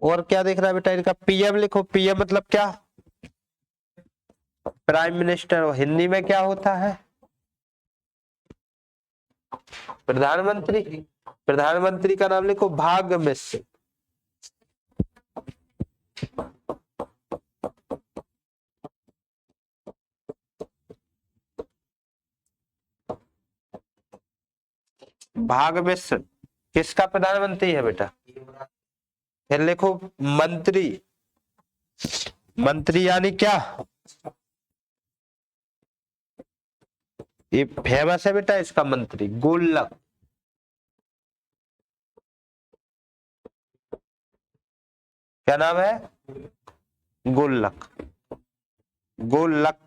और क्या देख रहा है बेटा इनका? पीएम लिखो। पीएम मतलब क्या? Prime minister. और हिंदी में क्या होता है? प्रधानमंत्री। प्रधानमंत्री का नाम लिखो भाग मिश्र। भाग मिश्र किसका प्रधानमंत्री है बेटा? फिर लिखो मंत्री। मंत्री यानी क्या? ये फेमस है बेटा इसका मंत्री, गुल्लक। क्या नाम है? गुल्लक। गुल्लक।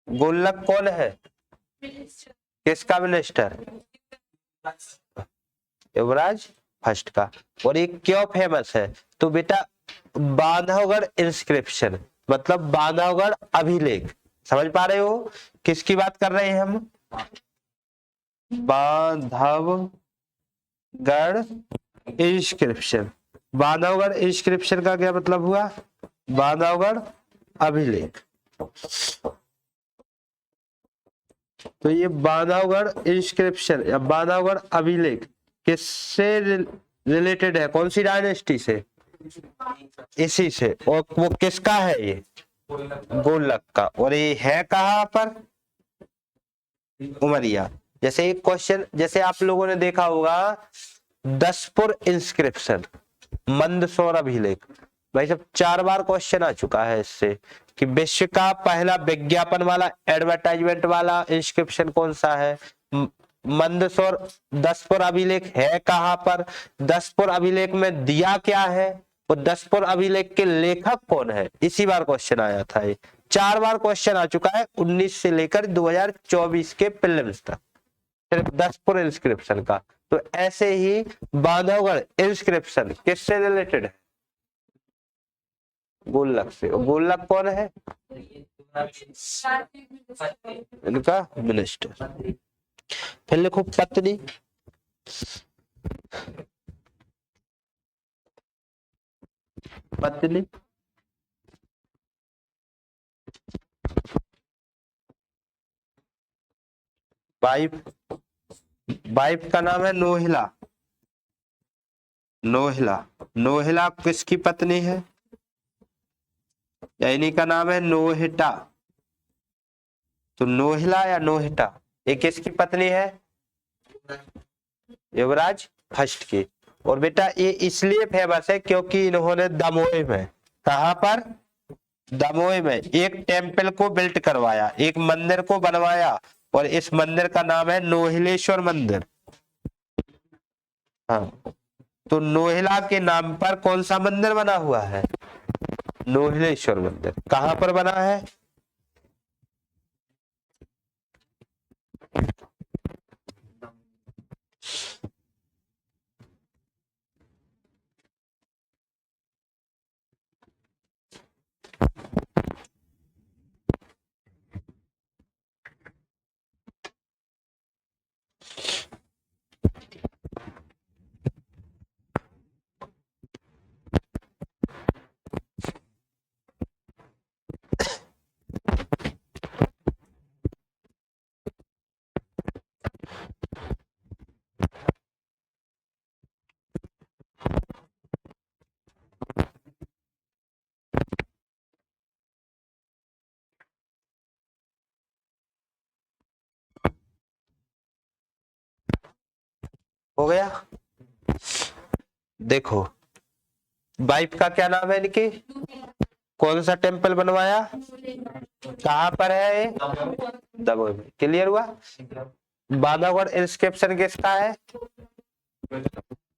गुल्लक कौन है? किसका मिनिस्टर? युवराज फर्स्ट का। और ये क्यों फेमस है? तो बेटा बांधवगढ़ इंस्क्रिप्शन, मतलब बांधवगढ़ अभिलेख। समझ पा रहे हो किसकी बात कर रहे हैं हम? बांधवगढ़ इंस्क्रिप्शन। बांधवगढ़ इंस्क्रिप्शन का क्या मतलब हुआ? बांधवगढ़ अभिलेख। तो ये बांधवगढ़ इंस्क्रिप्शन या बांधवगढ़ अभिलेख किससे रिलेटेड है? कौन सी डायनेस्टी से? इसी से। और वो किसका है? ये गुल्लक का। और ये है कहाँ पर? उमरिया। जैसे एक क्वेश्चन, जैसे आप लोगों ने देखा होगा दसपुर इंस्क्रिप्शन, मंदसौर अभिलेख। भाई सब 4 बार क्वेश्चन आ चुका है इससे कि विश्व का पहला विज्ञापन वाला, एडवर्टाइजमेंट वाला इंस्क्रिप्शन कौन सा है? मंदसौर। दसपुर अभिलेख है कहाँ पर? दसपुर अभिलेख में दिया क्या है? और दसपुर अभिलेख के लेखक कौन है? इसी बार क्वेश्चन आया था। ये 4 बार क्वेश्चन आ चुका है 19 से लेकर 2024 के प्रीलिम्स तक, सिर्फ दसपुर इंस्क्रिप्शन का। तो ऐसे ही बांधवगढ़ इंस्क्रिप्शन किससे रिलेटेड है? गुल्लक से। और गुल्लक कौन है? इनका मिनिस्टर। फिर लिखो पत्नी। पत्नी वाइफ, वाइफ का नाम है नोहिला। नोहिला, नोहिला किसकी पत्नी है? या इन्हीं का नाम है नोहिटा। तो नोहिला या नोहिटा ये किसकी पत्नी है? युवराज फर्स्ट की। और बेटा ये इसलिए फेमस है क्योंकि इन्होंने दमोह में, कहां पर? दमोह में एक टेम्पल को बिल्ट करवाया, एक मंदिर को बनवाया, और इस मंदिर का नाम है नोहिलेश्वर मंदिर। हाँ, तो नोहिला के नाम पर कौन सा मंदिर बना हुआ है? नोहिलेश्वर मंदिर। कहां पर बना है? हो गया? देखो वाइफ का क्या नाम है इनकी? कौन सा टेम्पल बनवाया? कहां पर है ये? दमोह में। क्लियर हुआ? बांधवगढ़ इंस्क्रिप्शन किसका है?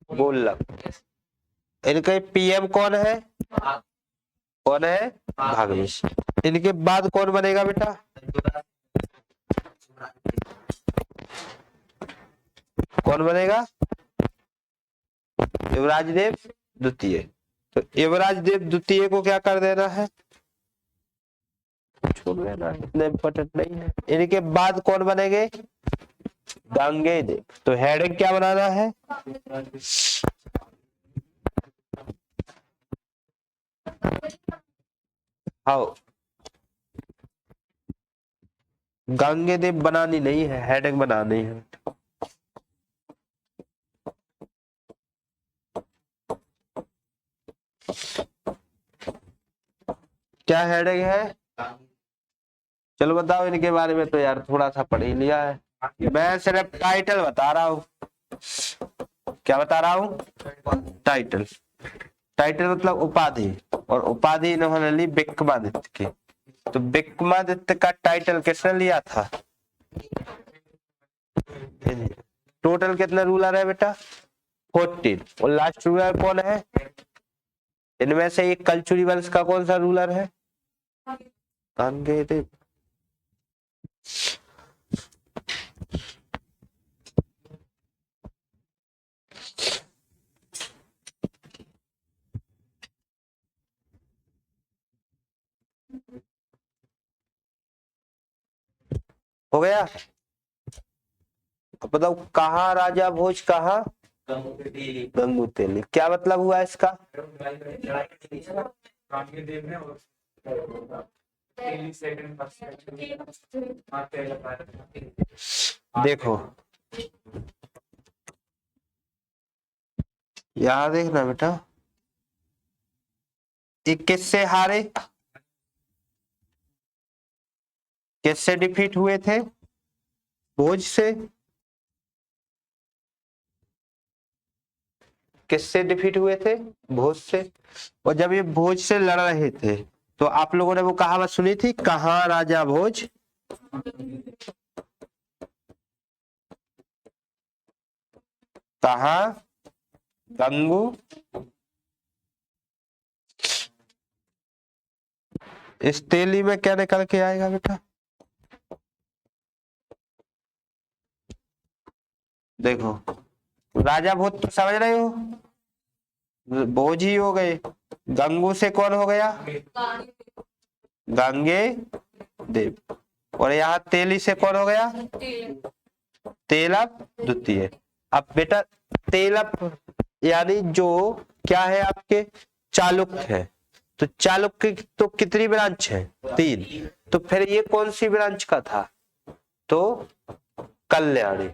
गुल्लक। इनके पीएम कौन है? कौन है? भागवत। इनके बाद कौन बनेगा बेटा? कौन बनेगा? युवराज देव द्वितीय। तो युवराज देव द्वितीय को क्या कर देना है? छोड़ देना, इतना इम्पोर्टेंट नहीं है। इनके बाद कौन बनेंगे? गंगेदेव। तो हेडिंग क्या बनाना है? हाँ, गंगेदेव बनानी नहीं है, हेडिंग बनानी है। क्या हेडिंग है? चलो बताओ इनके बारे में, तो यार थोड़ा सा पढ़ ही लिया है, मैं सिर्फ टाइटल बता रहा हूँ। क्या बता रहा हूँ? टाइटल। टाइटल मतलब उपाधि, और उपाधि इन्होंने ली विक्रमादित्य की। तो विक्रमादित्य का टाइटल किसने लिया था? टोटल कितने रूलर है बेटा? 14। और लास्ट रूलर कौन है? इनमें से एक कलचुरी वंश का कौन सा रूलर है? गंगेदेव। हो गया? अब बताओ कहाँ राजा भोज, कहाँ गंगू तेली। क्या मतलब हुआ इसका? देखो यहां देखना बेटा, ये किससे हारे? किससे डिफीट हुए थे? भोज से। किससे डिफीट हुए थे? भोज से। और जब ये भोज से लड़ रहे थे तो आप लोगों ने वो कहावत सुनी थी, कहाँ राजा भोज कहाँ गंगू। इस तेली में क्या निकल के आएगा बेटा? देखो राजा भोज तो समझ रहे हो, भोज ही हो गए। गंगू से कौन हो गया? गंगे देव। और यहाँ तेली से कौन हो गया? तेलप द्वितीय। अब बेटा तेलप यानी जो क्या है आपके? चालुक्य है। तो चालुक्य की तो कितनी ब्रांच है? 3। तो फिर ये कौन सी ब्रांच का था? तो कल्याणी।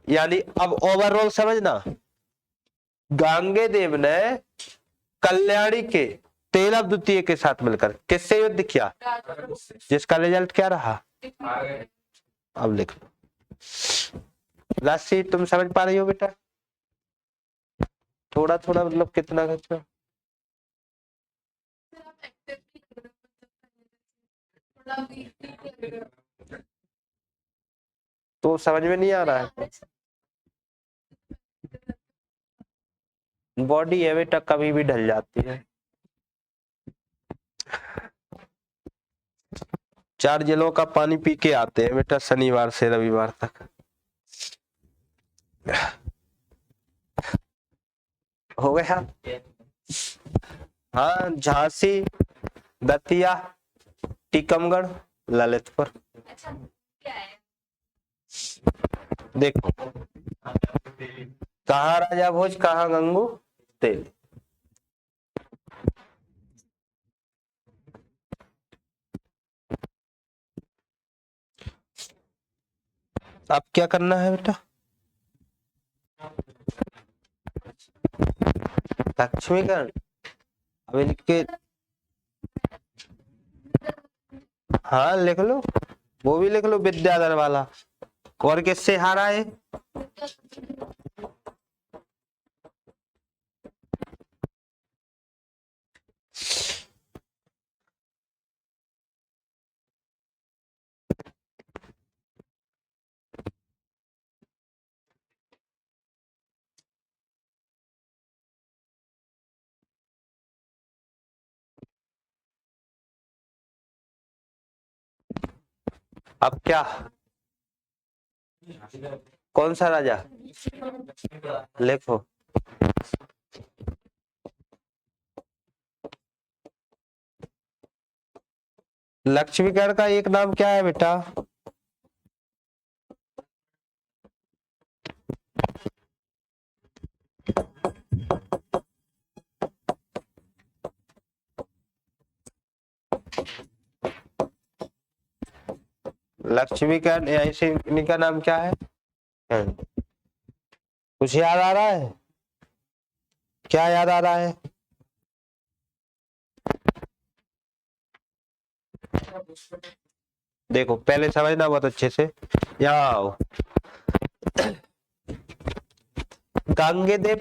यानी अब ओवरऑल समझना, गांगेय ने कल्याणी के तेलव द्वितीय के साथ मिलकर किससे युद्ध किया, जिसका रिजल्ट क्या रहा। अब लिख लो राशि, तुम समझ पा रही हो बेटा, थोड़ा थोड़ा मतलब कितना कितना। तो समझ में नहीं आ रहा है, बॉडी है बेटा कभी भी ढल जाती है। 4 जिलों का पानी पी के आते हैं बेटा शनिवार से रविवार तक। हो गया। हाँ, झांसी, दतिया, टीकमगढ़, ललितपुर। देखो कहाँ राजा भोज, कहाँ गंगू तेल। अब क्या करना है बेटा, लक्ष्मीगढ़, अब इनके हाँ लिख लो, वो भी लिख लो विद्याधर वाला। और किससे हारा है, अब क्या, कौन सा राजा लिखो, लक्ष्मीगढ़ का एक नाम क्या है बेटा, लक्ष्मीगढ़ ऐसे इनका नाम क्या है, कुछ याद आ रहा है, क्या याद आ रहा है। देखो पहले समझना बहुत अच्छे से, यहाँ आओ। गांगेय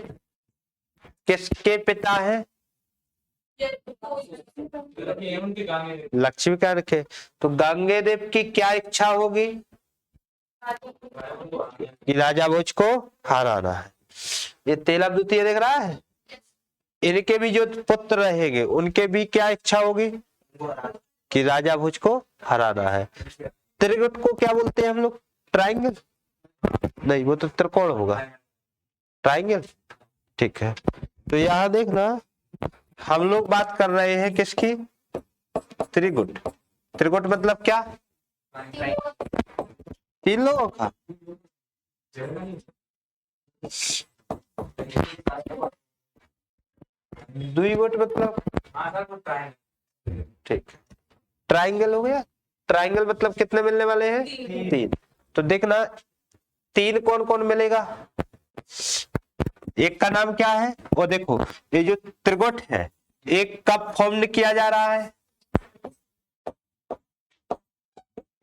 किसके पिता हैं, लक्ष्मीगढ़ के। तो गांगेय की क्या इच्छा होगी कि राजा भोज को हराना है। ये तेलव द्वितीय देख रहा है, इनके भी जो पुत्र रहेंगे उनके भी क्या इच्छा होगी कि राजा भोज को हराना है। त्रिगुट को क्या बोलते हैं हम लोग, ट्राइंगल, नहीं वो तो त्रिकोण होगा, ट्राइंगल, ठीक है। तो यहाँ देखना हम लोग बात कर रहे हैं किसकी, त्रिगुट। त्रिगुट मतलब क्या, 3 लोगों का। द्विगुट मतलब, ठीक, ट्राइंगल हो गया। ट्राइंगल मतलब कितने मिलने वाले हैं, 3। तो देखना 3 कौन कौन मिलेगा, एक का नाम क्या है, और देखो ये जो त्रिगुट है एक कब फॉर्म किया जा रहा है,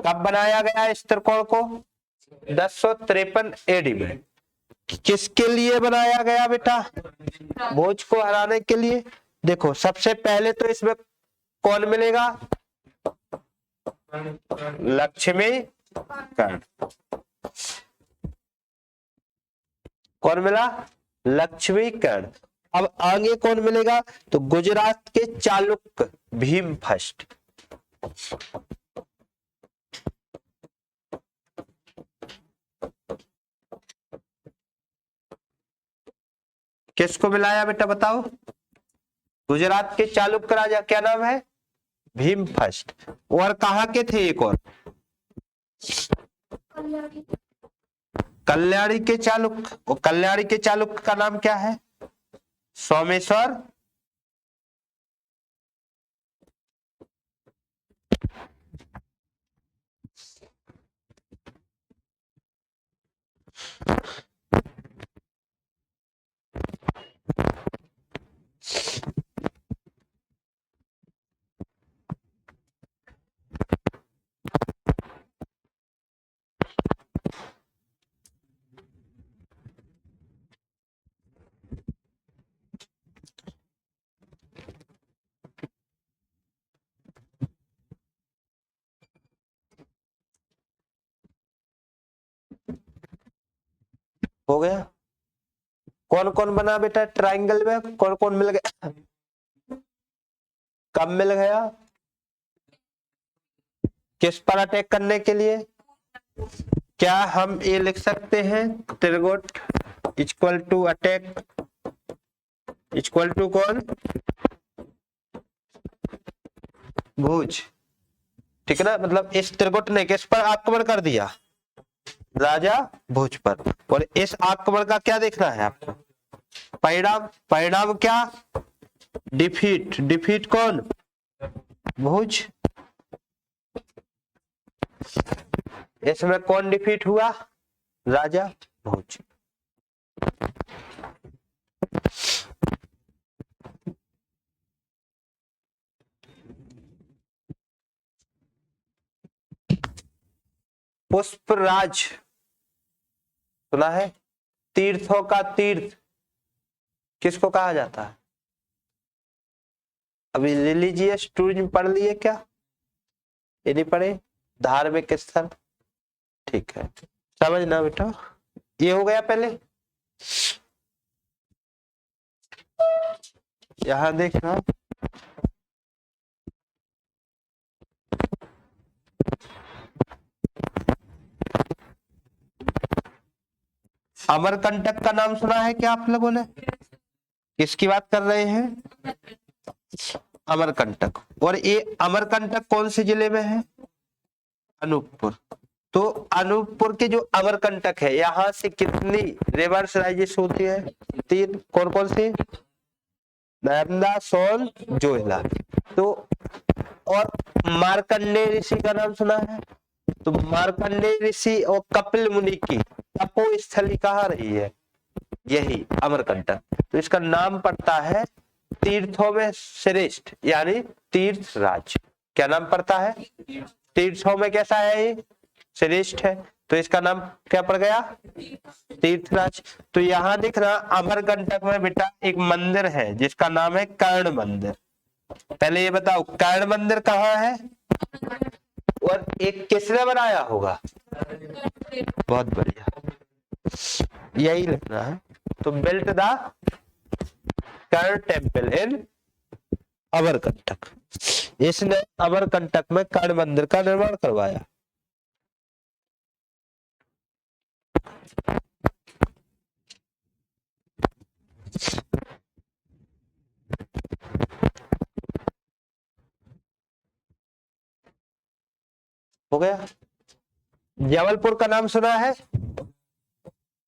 कब बनाया गया इस त्रिकोण को, 1053 एडी में। किसके लिए बनाया गया बेटा, भोज को हराने के लिए। देखो सबसे पहले तो इसमें कौन मिलेगा, लक्ष्मीगढ़, कौन मिला, लक्ष्मीगढ़। अब आगे कौन मिलेगा, तो गुजरात के चालुक्य भीम फर्स्ट। किसको मिलाया बेटा बताओ, गुजरात के चालुक्य राजा क्या नाम है, भीम फर्स्ट। और कहाँ के थे एक और, कल्याणी के चालुक्य। और कल्याणी के चालुक्य का नाम क्या है, सोमेश्वर हो गया। कौन कौन बना बेटा ट्राइंगल में, कौन कौन मिल गया, कब मिल गया, किस पर अटैक करने के लिए? क्या हम ये लिख सकते हैं त्रिगुट इक्वल टू अटैक इक्वल टू कौन, भुज, ठीक है ना। मतलब इस त्रिगुट ने किस पर आक्रमण कर दिया, राजा भुज पर। और इस आक्रमण का क्या देखना है आपको, परिणाम। परिणाम क्या, डिफीट। डिफीट कौन, भुज। इसमें कौन डिफीट हुआ, राजा भुज। पुष्पराज सुना है, तीर्थों का तीर्थ किसको कहा जाता है? अभी रिलीजियस टूरिज्म पढ़ लिए क्या, ये नहीं पढ़े, धार्मिक स्थल, ठीक है समझना बेटा। ये हो गया पहले, यहां देखना, अमरकंटक का नाम सुना है क्या आप लोगों ने? किसकी बात कर रहे हैं, अमरकंटक। और ये अमरकंटक कौन से जिले में है, अनूपपुर। तो अनूपपुर के जो अमरकंटक है, यहाँ से कितनी रिवर्स राइजेस होती है, 3। कौन कौन सी, नर्मदा, सोन, जोहिला। तो और मार्कंडेय ऋषि का नाम सुना है, तो मार्कंडेय ऋषि और कपिल मुनि की तपो स्थली कहाँ रही है, यही अमरकंटक। तो इसका नाम पड़ता है तीर्थों में श्रेष्ठ, यानी तीर्थराज। क्या नाम पड़ता है, तीर्थों में कैसा है, ये श्रेष्ठ है। तो इसका नाम क्या पड़ गया, तीर्थराज। तो यहाँ दिख रहा अमरकंटक में बेटा एक मंदिर है जिसका नाम है कर्ण मंदिर। पहले ये बताओ कर्ण मंदिर कहाँ है, और एक किसने बनाया होगा, बहुत बढ़िया, यही लिखना है। तो built the Karna temple in Amarkantak, इसने अमरकंटक में कर्ण मंदिर का निर्माण करवाया। हो गया। जबलपुर का नाम सुना है,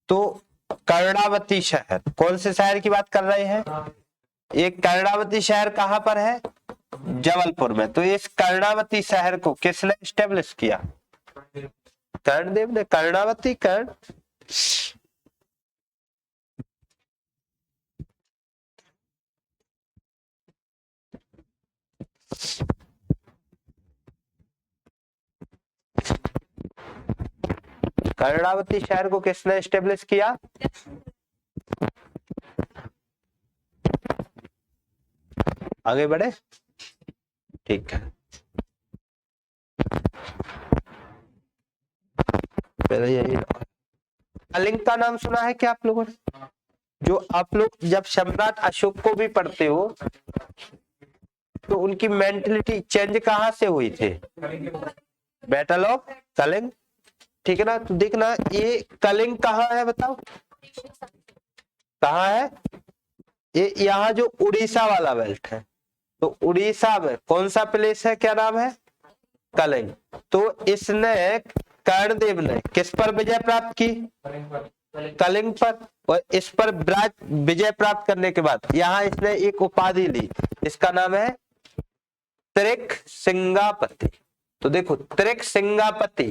तो कर्णावती शहर, कौन से शहर की बात कर रहे हैं, एक कर्णावती शहर कहां पर है, जबलपुर में। तो इस कर्णावती शहर को किसने एस्टेब्लिश किया, कर्णदेव ने। कर्णावती कर्ण, कर्णावती शहर को किसने एस्टेब्लिश किया, आगे बढ़े, ठीक है। पहले यही, कलिंग का नाम सुना है क्या आप लोगों ने? जो आप लोग जब सम्राट अशोक को भी पढ़ते हो तो उनकी मेंटलिटी चेंज कहां से हुई थी, बैटल ऑफ कलिंग, ठीक है ना। तो देखना ये कलिंग कहाँ है बताओ, कहाँ है ये, यहाँ जो उड़ीसा वाला बेल्ट है, तो उड़ीसा में कौन सा प्लेस है, क्या नाम है, कलिंग। तो इसने कर्णदेव ने किस पर विजय प्राप्त की, कलिंग पर। और इस पर विजय प्राप्त करने के बाद यहाँ इसने एक उपाधि ली, इसका नाम है त्रिक सिंगापति। तो देखो त्रिक सिंगापति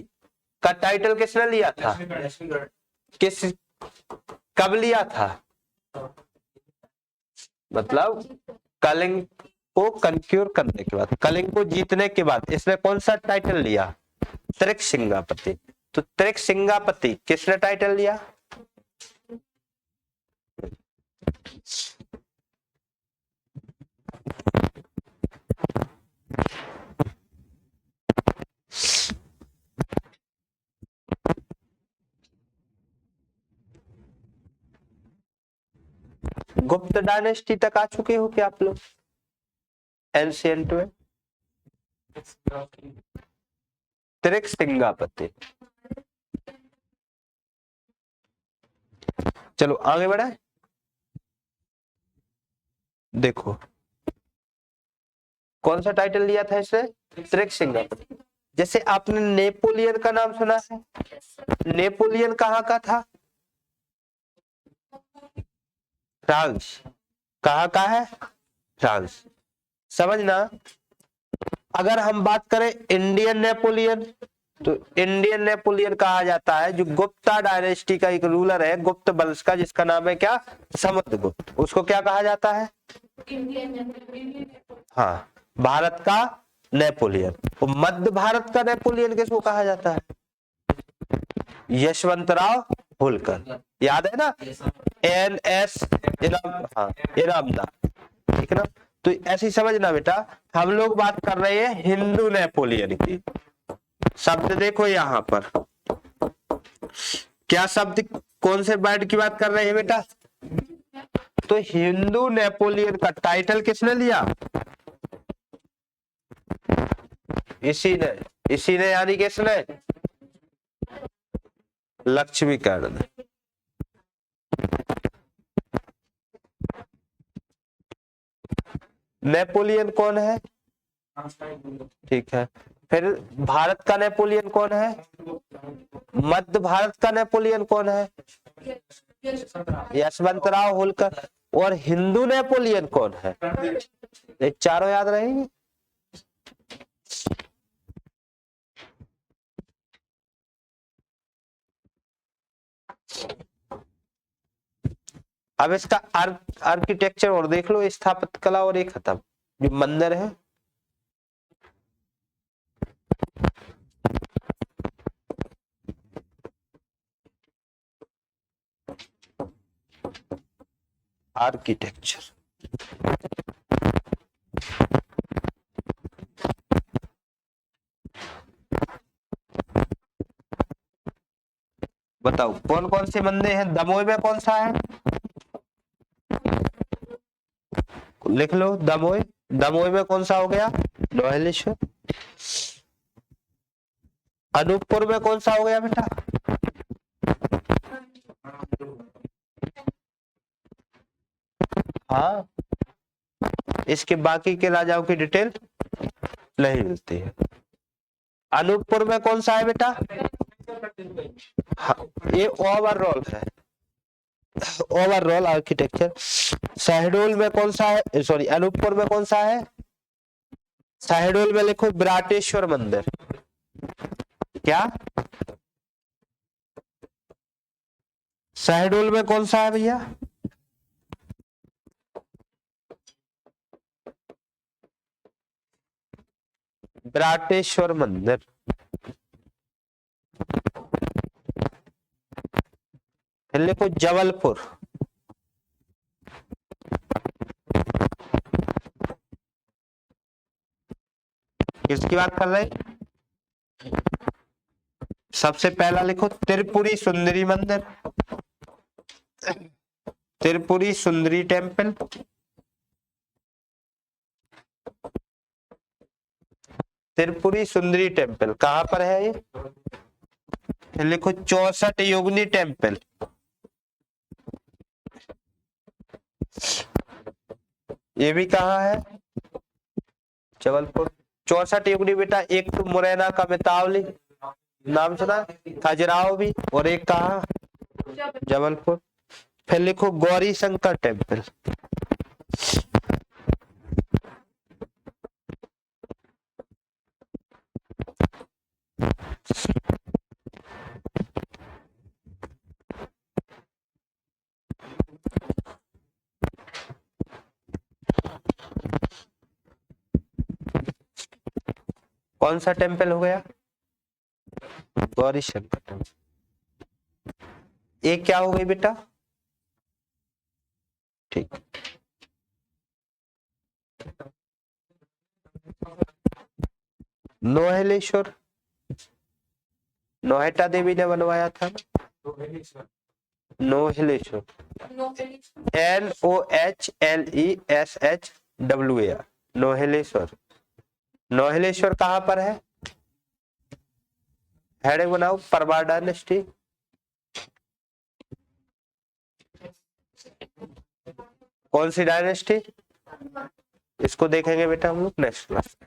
का टाइटल किसने लिया था, किस कब लिया था? मतलब कलिंग को कंक्यूर करने के बाद, कलिंग को जीतने के बाद इसने कौन सा टाइटल लिया? त्रिक सिंगापति। तो त्रिक सिंगापति किसने टाइटल लिया? गुप्त डायनेस्टी तक आ चुके हो क्या आप लोग एंशिएंट में? त्रिक सिंगापति। चलो आगे बढ़े। देखो कौन सा टाइटल लिया था इसने? त्रिक सिंगापति। जैसे आपने नेपोलियन का नाम सुना है, नेपोलियन कहाँ का था? फ्रांस। कहाँ का है? फ्रांस। समझना, अगर हम बात करें इंडियन नेपोलियन, तो इंडियन नेपोलियन कहा जाता है जो गुप्ता डायनेस्टी का एक रूलर है, गुप्त वंश का, जिसका नाम है क्या? समुद्रगुप्त। उसको क्या कहा जाता है? हाँ, भारत का नेपोलियन। तो मध्य भारत का नेपोलियन किसको कहा जाता है? यशवंतराव होलकर। याद है ना? NS इनामदार। ठीक है ना? तो ऐसी समझना बेटा, हम लोग बात कर रहे हैं हिंदू नेपोलियन की। शब्द देखो यहाँ पर, क्या शब्द, कौन से वर्ड की बात कर रहे हैं बेटा? तो हिंदू नेपोलियन का टाइटल किसने लिया? इसी ने यानी किसने? लक्ष्मीकरण ने। नेपोलियन कौन है? ठीक है, फिर भारत का नेपोलियन कौन है? मध्य भारत का नेपोलियन कौन है? यशवंतराव होलकर। और हिंदू नेपोलियन कौन है? ये चारों याद रहेंगे। अब इसका आर्किटेक्चर और देख लो, स्थापत्य कला, और एक खत्म जो मंदिर है। आर्किटेक्चर बताओ कौन कौन से मंदिर हैं? दमोह में कौन सा है? लिख लो, दमोह। दमोह में कौन सा हो गया? नोहेलेश्वर। अनूपपुर में कौन सा हो गया बेटा? हाँ, इसके बाकी के राजाओं की डिटेल नहीं मिलती है। अनूपपुर में कौन सा है बेटा? हाँ, ये ओवरऑल है, ओवरऑल आर्किटेक्चर। शहडोल में कौन सा है? सॉरी, अनूपपुर में कौन सा है? शहडोल में लिखो विराटेश्वर मंदिर। क्या? शहडोल में कौन सा है भैया? विराटेश्वर मंदिर। फिर लिखो जबलपुर। किसकी बात कर रहे हैं? सबसे पहला लिखो त्रिपुरी सुंदरी मंदिर, त्रिपुरी सुंदरी टेम्पल। त्रिपुरी सुंदरी टेम्पल कहां पर है ये? फिर लिखो 64 योगिनी टेम्पल। ये भी कहाँ है? जबलपुर। 64 योगिनी बेटा, एक तो मुरैना का मितावली, नाम सुना? खजुराहो भी, और एक कहाँ? जबलपुर। फिर लिखो गौरी शंकर टेम्पल। कौन सा टेम्पल हो गया? गौरी शंकर टेम्पल। ये क्या हो गई बेटा? ठीक। नोहेलेश्वर, नोहेटा देवी ने बनवाया था ना? नोहेलेश्वर, NOHLESHWAR, नोहेलेश्वर। नोहेलेश्वर कहाँ पर है? हेडिंग बनाओ, परमार डायनेस्टी। कौन सी डायनेस्टी? इसको देखेंगे बेटा हम लोग नेक्स्ट क्लास।